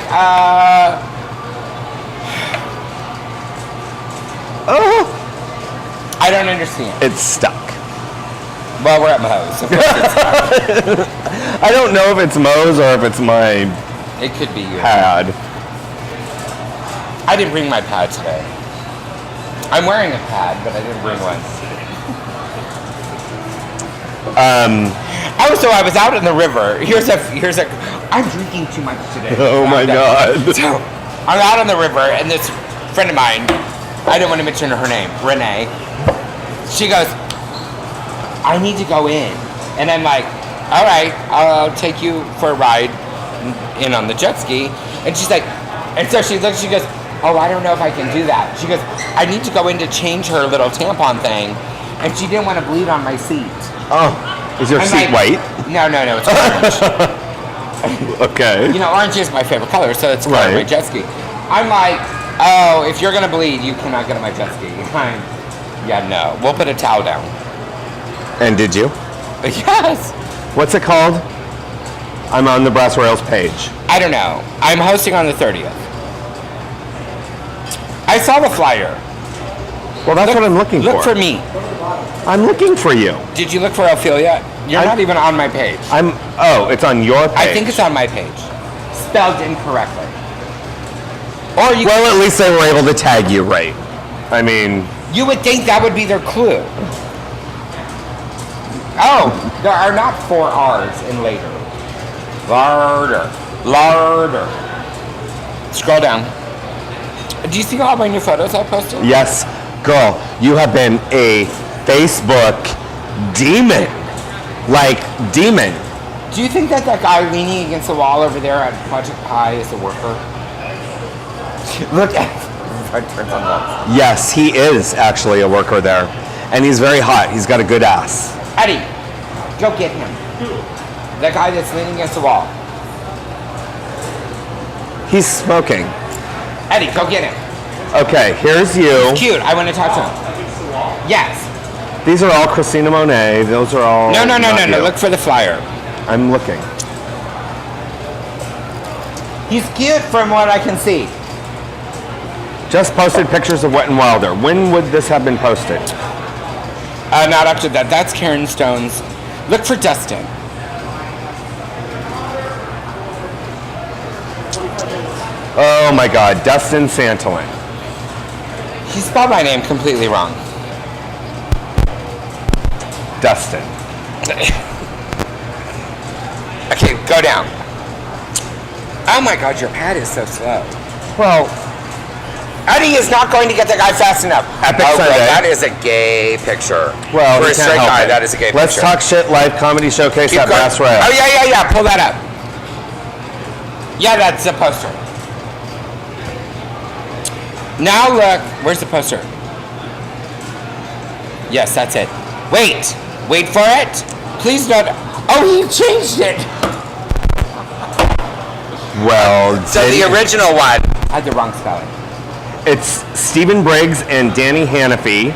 Oh. I don't understand. It's stuck. Well, we're at Mo's. Of course it's stuck. I don't know if it's Mo's or if it's my It could be you. pad. I didn't bring my pad today. I'm wearing a pad, but I didn't bring one. So I was out in the river. Here's a. I'm drinking too much today. Oh my God. So I'm out on the river, and this friend of mine, I don't want to mention her name, Renee. She goes, I need to go in, and I'm like, all right, I'll take you for a ride in on the jet ski. And she's like, and so she looks, she goes, oh, I don't know if I can do that. She goes, I need to go in to change her little tampon thing, and she didn't want to bleed on my seat. Oh, is your seat white? No, it's orange. Okay. Orange is my favorite color, so it's color my jet ski. I'm like, oh, if you're gonna bleed, you cannot get on my jet ski. Yeah, no, we'll put a towel down. And did you? Yes. What's it called? I'm on the Brass Rails page. I don't know. I'm hosting on the 30th. I saw the flyer. Well, that's what I'm looking for. Look for me. I'm looking for you. Did you look for Ophelia? You're not even on my page. It's on your page. I think it's on my page. Spelled incorrectly. Well, at least they were able to tag you right. I mean... You would think that would be their clue. Oh, there are not 4 R's in later. Larder. Scroll down. Do you see all my new photos I posted? Yes. Girl, you have been a Facebook demon. like demon. Do you think that guy leaning against the wall over there at Project Pi is a worker? Look at turns on lights. Yes, he is actually a worker there. And he's very hot. He's got a good ass. Eddie, go get him. That guy that's leaning against the wall. He's smoking. Eddie, go get him. Okay, here's you. He's cute. I want to talk to him. Yes. These are all Christina Monet. Those are all. No. you. Look for the flyer. I'm looking. He's cute from what I can see. Just posted pictures of Wet n Wilder. When would this have been posted? Not up to that. That's Karen Stone's. Look for Dustin. Oh my God, Dustin Santolin. He spelled my name completely wrong. Dustin. Okay, go down. Oh my God, your pad is so slow. Well, Eddie is not going to get the guy fast enough. Epic oh, Sunday. Bro, that is a gay picture. well, for we a can't straight help guy, it. that is a gay Let's picture. talk shit live comedy showcase Keep at going. Bass Rail. Oh yeah. Pull that up. Yeah, that's the poster. Now look, where's the poster? Yes, that's it. Wait for it. Please don't. Oh, he changed it. Well, So the original one had the wrong spelling. it's Stephen Briggs and Danny Hannafy.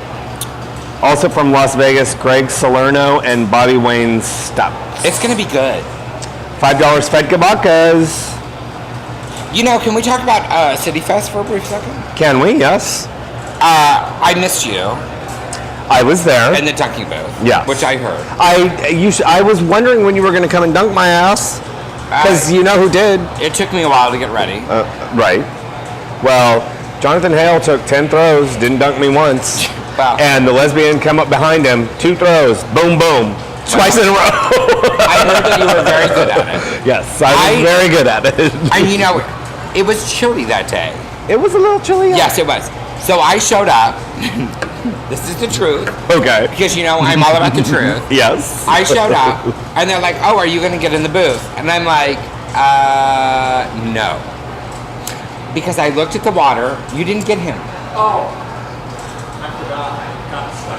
Also from Las Vegas, Greg Salerno and Bobby Wayne Stupp. It's gonna be good. $5 Fed Kabacas. You know, can we talk about City Fest for a brief second? Can we? Yes. I missed you I was there. in the dunking booth. Yes. Which I heard. I was wondering when you were going to come and dunk my ass. Because you know who did. It took me a while to get ready. Right. Well, Jonathan Hale took 10 throws, didn't dunk me once. Wow. And the lesbian come up behind him, 2 throws, boom, boom, twice in a row. I heard that you were very good at it. Yes, I was very good at it. And you know, it was chilly that day. It was a little chilly. Yes, it was. So I showed up. This is the truth. Okay. Because, you know, I'm all about the truth. Yes. I showed up, and they're like, oh, are you going to get in the booth? And I'm like, no. Because I looked at the water. You didn't get him. Oh, I forgot. Got stuck.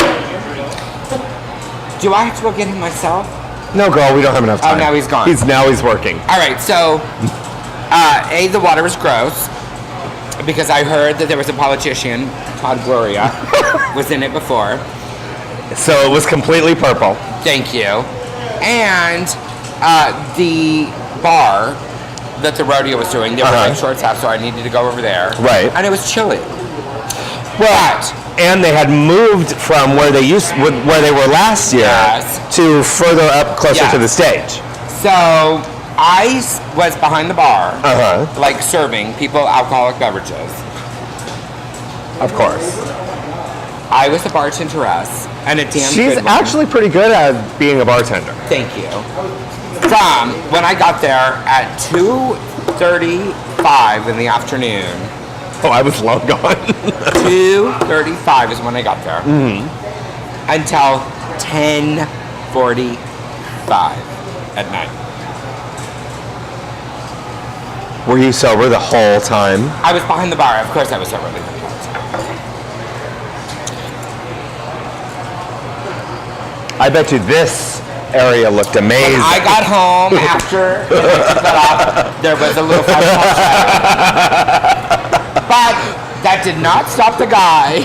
Do I have to go get him myself? No, girl, we don't have enough time. Oh, now he's gone. He's working. All right, so, the water was gross. Because I heard that there was a politician, Todd Gloria, was in it before. So it was completely purple. Thank you. And the bar that the rodeo was doing, they were like short staffed, so I needed to go over there. Right. And it was chilly. Well, and they had moved from where they were last year to further up closer to the stage. So I was behind the bar, like serving people alcoholic beverages. Of course. I was a bartenderess and a damn She's good one. actually pretty good at being a bartender. Thank you. From when I got there at 2:35 in the afternoon. Oh, I was long gone. 2:35 is when I got there. Until 10:45 at night. Were you sober the whole time? I was behind the bar. Of course I was sober the whole time. I bet you this area looked amazing. When I got home after I took that off, there was a little fun But that did not stop the guy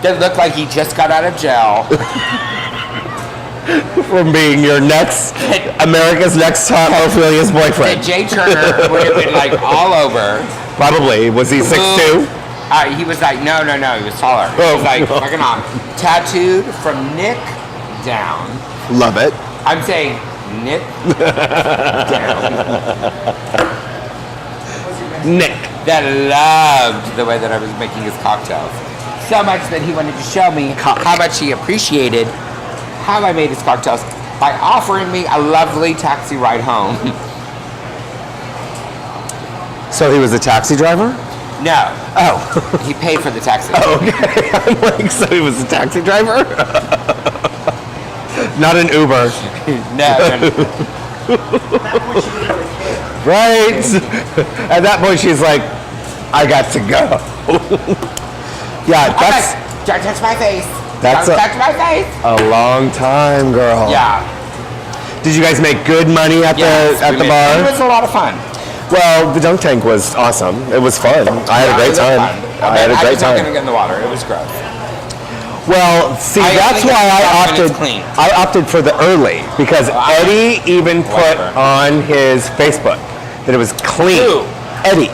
that looked like he just got out of jail. From being your America's Next Top Ophelia's boyfriend. That Jay Turner would have been like all over. Probably. Was he 6'2"? He was like, no, he was taller. He was like, fucking on. Tattooed from Nick down. Love it. I'm saying Nick down. Nick. That loved the way that I was making his cocktails. So much that he wanted to show me how much he appreciated how I made his cocktails by offering me a lovely taxi ride home. So he was a taxi driver? No. Oh. He paid for the taxi. Oh, okay. I'm like, so he was a taxi driver? Not an Uber. No. Right? At that point, she's like, I got to go. Yeah, that's Don't touch my face. That's Don't touch my face. a long time, girl. Yeah. Did you guys make good money at Yes, the It bar? was a lot of fun. Well, the dunk tank was awesome. It was fun. I had a great time. I had a great I was not going to time. get in the water. It was gross. Well, see, I that's only why get I stuff when opted. it's clean. I opted for the early because Eddie even put Whatever. on his Facebook that it was clean. Who? Eddie.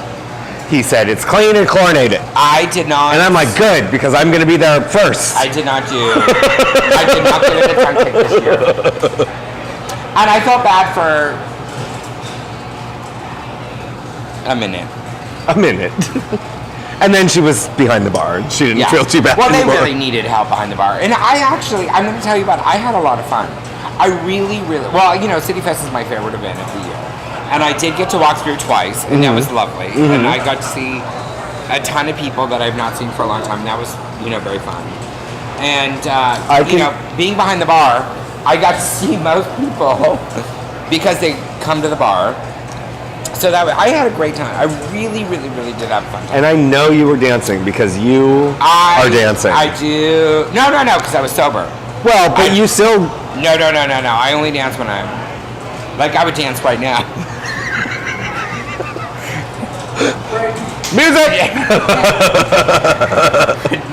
He said it's clean and chlorinated, I did not. and I'm like, good, because I'm going to be there first. I did not do. I did not get in a dunk tank this year. And I felt bad for a minute. A minute. And then she was behind the bar, and she didn't feel too bad Well, they anymore. really needed help behind the bar. And I'm going to tell you about it. I had a lot of fun. I really, well, City Fest is my favorite event of the year. And I did get to walk through twice, and that was lovely. And I got to see a ton of people that I've not seen for a long time. And that was, very fun. And, being behind the bar, I got to see most people because they come to the bar. So I had a great time. I really, really, really did have a fun time. And I know you were dancing because you are dancing. I do. No, because I was sober. Well, but you still... No. I only dance when I'm... Like, I would dance right now. Music!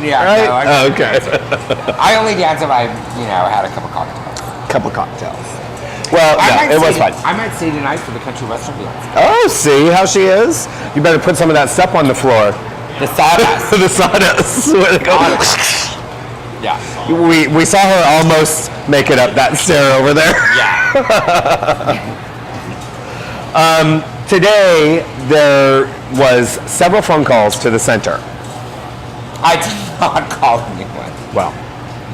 Yeah, Right? no, Okay. I only dance if I, had a couple cocktails. Couple cocktails. Well, yeah, it was fun. I might stay tonight for the country western dance. Oh, see how she is? You better put some of that stuff on the floor. The sawdust. The sawdust. Where they go. Yeah. We saw her almost make it up that stair over there. Yeah. Today, there was several phone calls to the center. I did not call anyone. Well,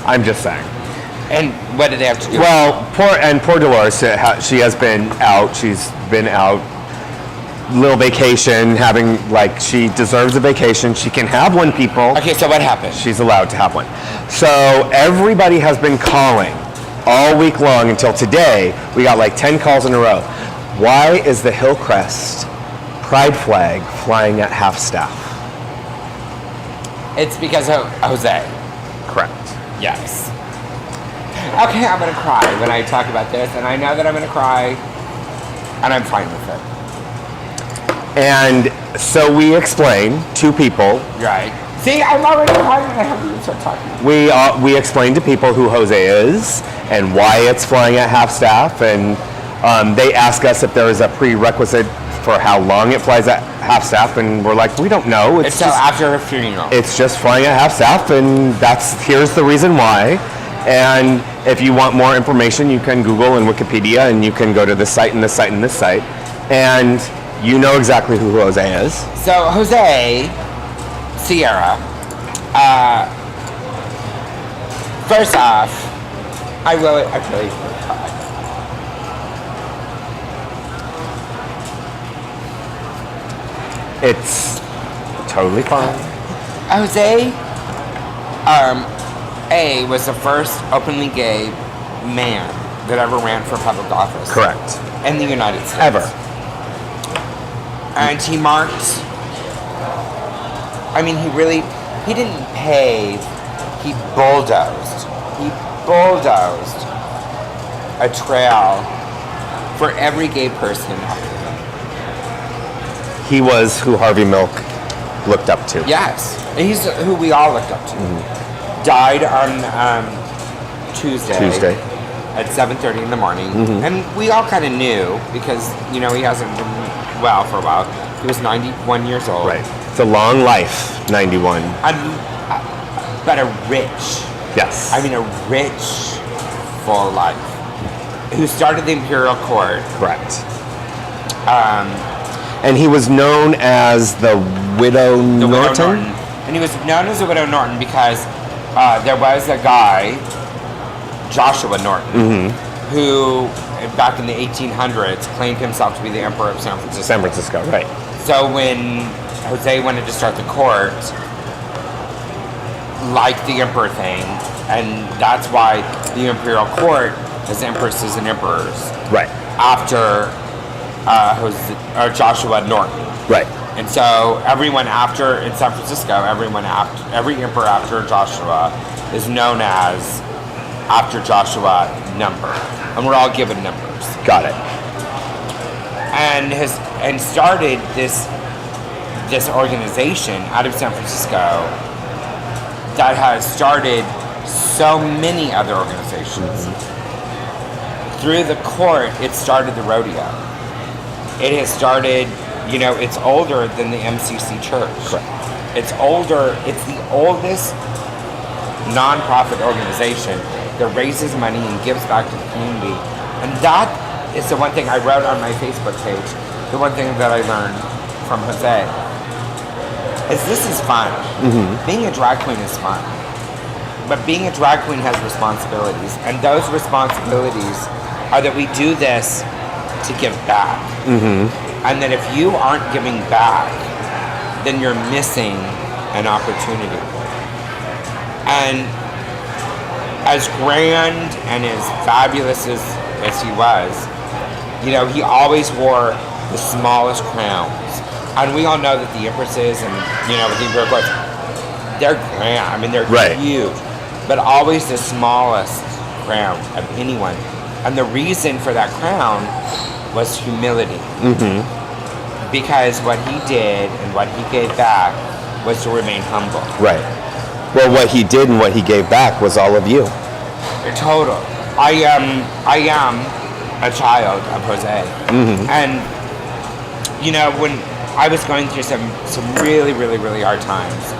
I'm just saying. And what did they have to do? Well, poor Dolores, she has been out. She's been out, little vacation, she deserves a vacation. She can have one, people. Okay, so what happened? She's allowed to have one. So everybody has been calling all week long until today. We got 10 calls in a row. Why is the Hillcrest pride flag flying at half staff? It's because of Jose. Correct. Yes. Okay, I'm gonna cry when I talk about this, and I know that I'm gonna cry, and I'm fine with it. And so we explained to people. Right. See, I'm already crying and I haven't even started talking. We explained to people who Jose is and why it's flying at half staff, and they ask us if there is a prerequisite for how long it flies at half staff, and we're like, we don't know. It's till after a funeral. It's just flying at half staff, and here's the reason why. And if you want more information, you can Google and Wikipedia, and you can go to this site and this site and this site, and you know exactly who Jose is. So Jose Sierra, first off, I really cry. It's totally fine. Jose, was the first openly gay man that ever ran for public office. Correct. In the United States. Ever. And he didn't pave, he bulldozed. He bulldozed a trail for every gay person. He was who Harvey Milk looked up to. Yes, he's who we all looked up to. Died on Tuesday at 7:30 in the morning, and we all kind of knew because he hasn't been well for a while. He was 91 years old. Right. It's a long life, 91. But a rich. Yes. A rich, full life. Who started the Imperial Court. Correct. And he was known as the Widow Norton? And he was known as the Widow Norton because there was a guy, Joshua Norton, who back in the 1800s claimed himself to be the Emperor of San Francisco. San Francisco, right. So when Jose wanted to start the court, like the Emperor thing, and that's why the Imperial Court as empresses and emperors Right. after Joshua Norton. Right. And so everyone after in San Francisco, every emperor after Joshua is known as after Joshua number, and we're all given numbers. Got it. And started this organization out of San Francisco that has started so many other organizations. Through the court, it started the rodeo. It has started, it's older than the MCC Church. Correct. It's older, it's the oldest nonprofit organization that raises money and gives back to the community. And that is the one thing I wrote on my Facebook page, the one thing that I learned from Jose, is this is fun. Being a drag queen is fun. But being a drag queen has responsibilities. And those responsibilities are that we do this to give back. And that if you aren't giving back, then you're missing an opportunity. And as grand and as fabulous as he was, he always wore the smallest crowns. And we all know that the empresses and, with the Imperial Court, they're grand. I mean, they're huge. But always the smallest crown of anyone. And the reason for that crown was humility. Because what he did and what he gave back was to remain humble. Right. Well, what he did and what he gave back was all of you. Total. I am a child of Jose. And, when I was going through some really, really, really hard times,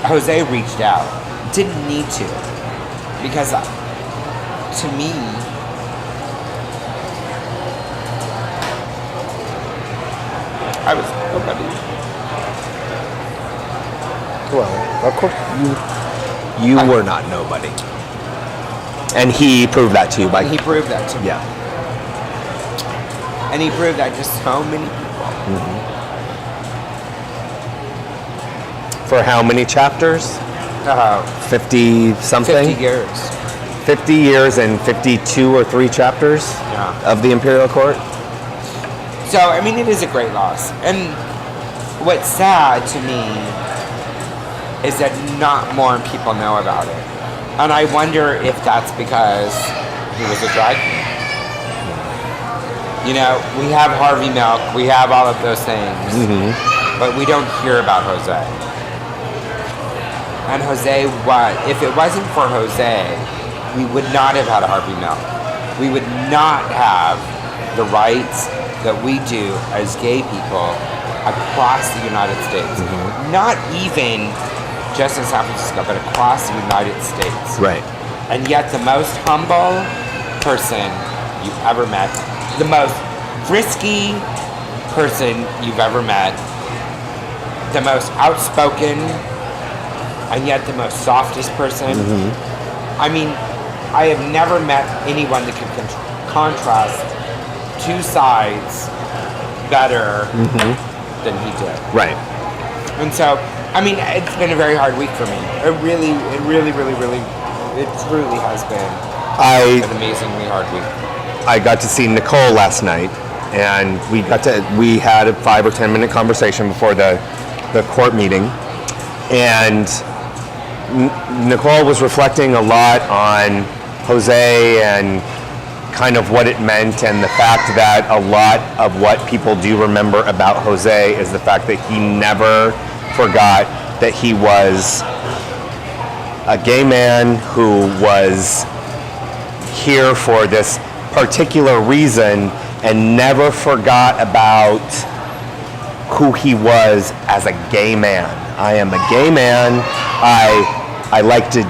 Jose reached out. Didn't need to. Because to me, I was nobody. Well, of course, you were not nobody. And he proved that to you by... He proved that to me. Yeah. And he proved that to so many people. For how many chapters? 50 something? 50 years. 50 years and 52 or 3 chapters of the Imperial Court? So, I mean, it is a great loss. And what's sad to me is that not more people know about it. And I wonder if that's because he was a drag queen. We have Harvey Milk, we have all of those things, but we don't hear about Jose. And Jose, if it wasn't for Jose, we would not have had a Harvey Milk. We would not have the rights that we do as gay people across the United States. Not even just in San Francisco, but across the United States. Right. And yet the most humble person you've ever met, the most frisky person you've ever met, the most outspoken, and yet the most softest person. I mean, I have never met anyone that could contrast two sides better than he did. Right. And so, I mean, it's been a very hard week for me. It really, it truly has been an amazingly hard week. I got to see Nicole last night, and we had a 5 or 10 minute conversation before the court meeting, and Nicole was reflecting a lot on Jose and kind of what it meant, and the fact that a lot of what people do remember about Jose is the fact that he never forgot that he was a gay man who was here for this particular reason and never forgot about who he was as a gay man. I am a gay man. I like to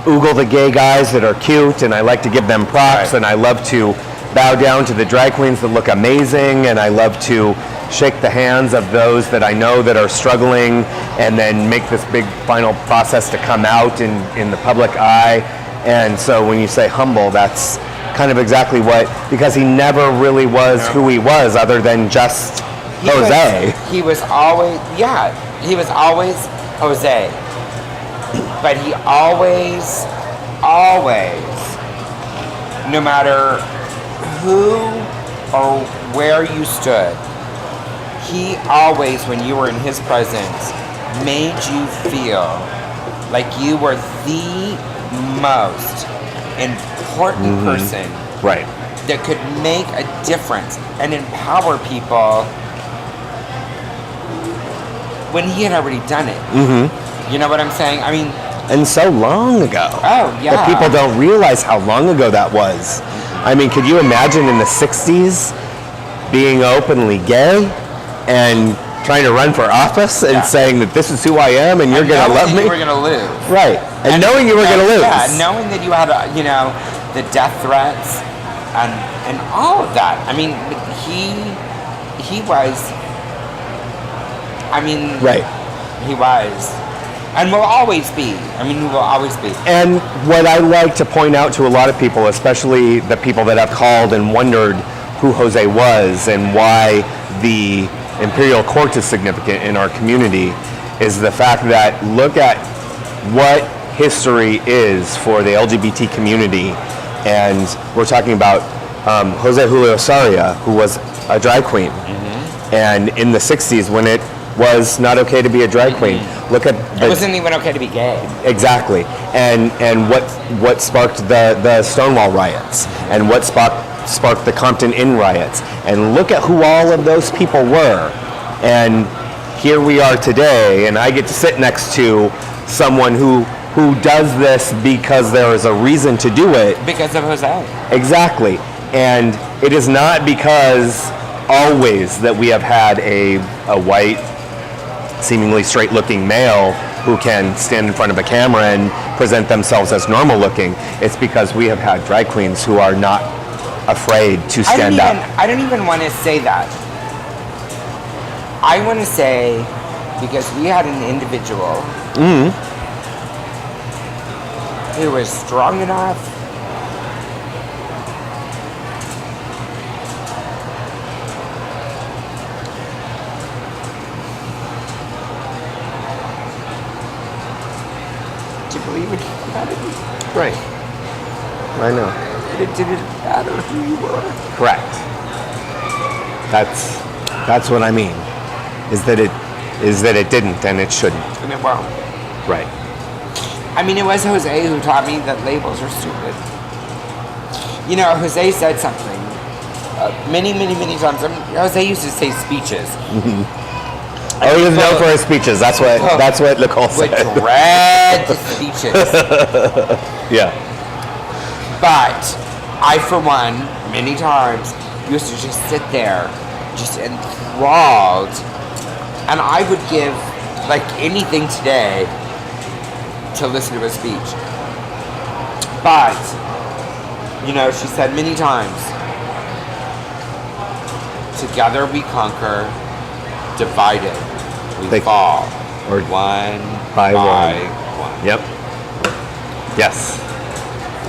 oogle the gay guys that are cute, and I like to give them props, and I love to bow down to the drag queens that look amazing, and I love to shake the hands of those that I know that are struggling, and then make this big final process to come out in the public eye. And so when you say humble, that's kind of exactly because he never really was who he was other than just Jose. He was always Jose. But he always, no matter who or where you stood, he always, when you were in his presence, made you feel like you were the most important person Right. that could make a difference and empower people when he had already done it. You know what I'm saying? I mean, And so long ago. oh yeah. But people don't realize how long ago that was. I mean, could you imagine in the 60s being openly gay and trying to run for office and Yeah. saying that this is who I am and you're going to knowing love that me? you were gonna lose. Right. And knowing you were going to lose. Yeah, knowing that you had, the death threats and all of that. I mean, he was. I mean, Right. he was, and will always be. I mean, he will always be. And what I like to point out to a lot of people, especially the people that have called and wondered who Jose was and why the Imperial Court is significant in our community, is the fact that look at what history is for the LGBT community. And we're talking about Jose Julio Sarria, who was a drag queen. And in the 60s, when it was not okay to be a drag queen, look at It wasn't even okay to be gay. exactly, and what sparked the Stonewall riots, and what sparked the Compton Inn riots, and look at who all of those people were, and here we are today, and I get to sit next to someone who does this because there is a reason to do it. Because of Jose. Exactly, and it is not because always that we have had a white, seemingly straight-looking male who can stand in front of a camera and present themselves as normal-looking. It's because we have had drag queens who are not afraid to stand up. I don't even want to say that. I want to say because we had an individual who was strong enough to believe in humanity. Right. I know. And it didn't matter who you were. Correct. That's what I mean. Is that it didn't and it shouldn't. And it won't. Right. I mean, it was Jose who taught me that labels are stupid. You know, Jose said something many, many, many times. I mean, Jose used to say speeches. Oh, he was known for his speeches. That's what Nicole Would said. dread the speeches. Yeah. But I, for one, many times, used to just sit there, just enthralled. And I would give, like, anything today to listen to his speech. But, she said many times, together we conquer, divided we fall. Or one by one. Yep. Yes.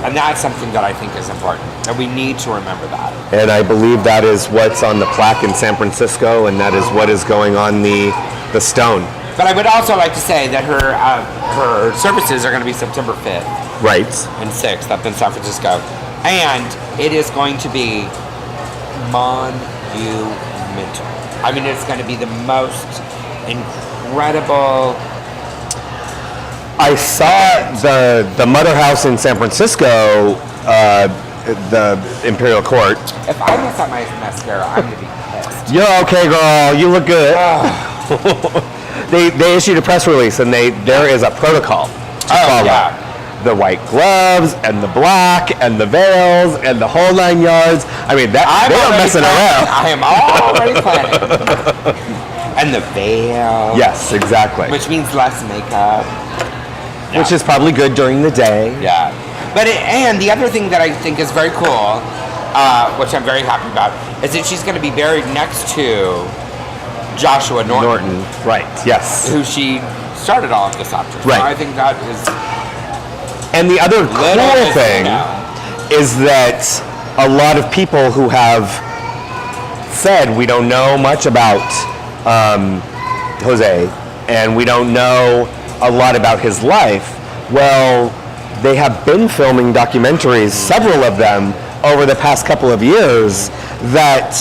And that's something that I think is important. And we need to remember that. And I believe that is what's on the plaque in San Francisco, and that is what is going on the stone. But I would also like to say that her services are going to be September 5th Right. and 6th up in San Francisco. And it is going to be monumental. I mean, it's going to be the most incredible. I saw the Mother House in San Francisco, the Imperial Court. If I mess up my mascara, I'm going to be pissed. You're okay, girl. You look good. They issued a press release, and there is a protocol to follow. Yeah. The white gloves, and the black, and the veils, and the whole 9 yards. I mean, they're not messing around. I am already planning. And the veil. Yes, exactly. Which means less makeup. Which is probably good during the day. Yeah. And the other thing that I think is very cool, which I'm very happy about, is that she's going to be buried next to Joshua Norton. Right, yes. Who she started all of this after. So Right. I think that is... And the other cool thing is that a lot of people who have said we don't know much about Jose, and we don't know a lot about his life, Well, they have been filming documentaries, several of them, over the past couple of years that,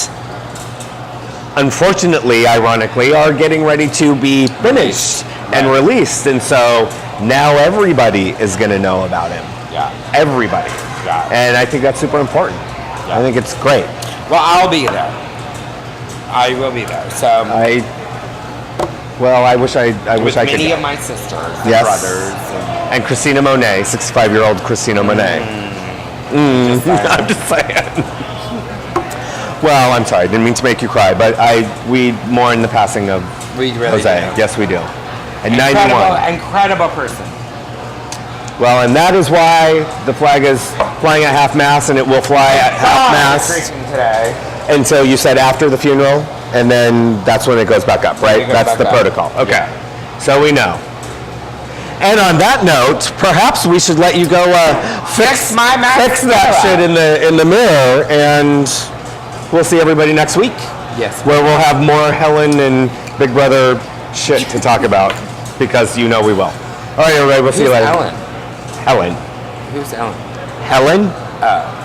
unfortunately, ironically, are getting ready to be finished and released. And so now everybody is going to know about him. Yeah. Everybody. Yeah. And I think that's super important. Yeah. I think it's great. Well, I'll be there. I will be there. So I wish I with could. many go. of my sisters and Yes. brothers. And Christina Monet, 65-year-old Christina Monet. Just saying. I'm just saying. Well, I'm sorry, didn't mean to make you cry, but we mourn the passing of We really Jose. do. Yes, we do. At Incredible, 91. incredible person. Well, and that is why the flag is flying at half mast, and it will fly at half mast Today. until you said after the funeral, and then that's when it goes back up, right? it goes That's back the up. protocol. Okay. Yeah. So we know. And on that note, perhaps we should let you go Fix my fix that mascara. shit in the mirror, and we'll see everybody next week, Yes. where we'll have more Helen and Big Brother shit to talk about, because you know we will. All right, everybody, we'll see Who's you later. Ellen? Helen. Who's Ellen? Helen? Oh.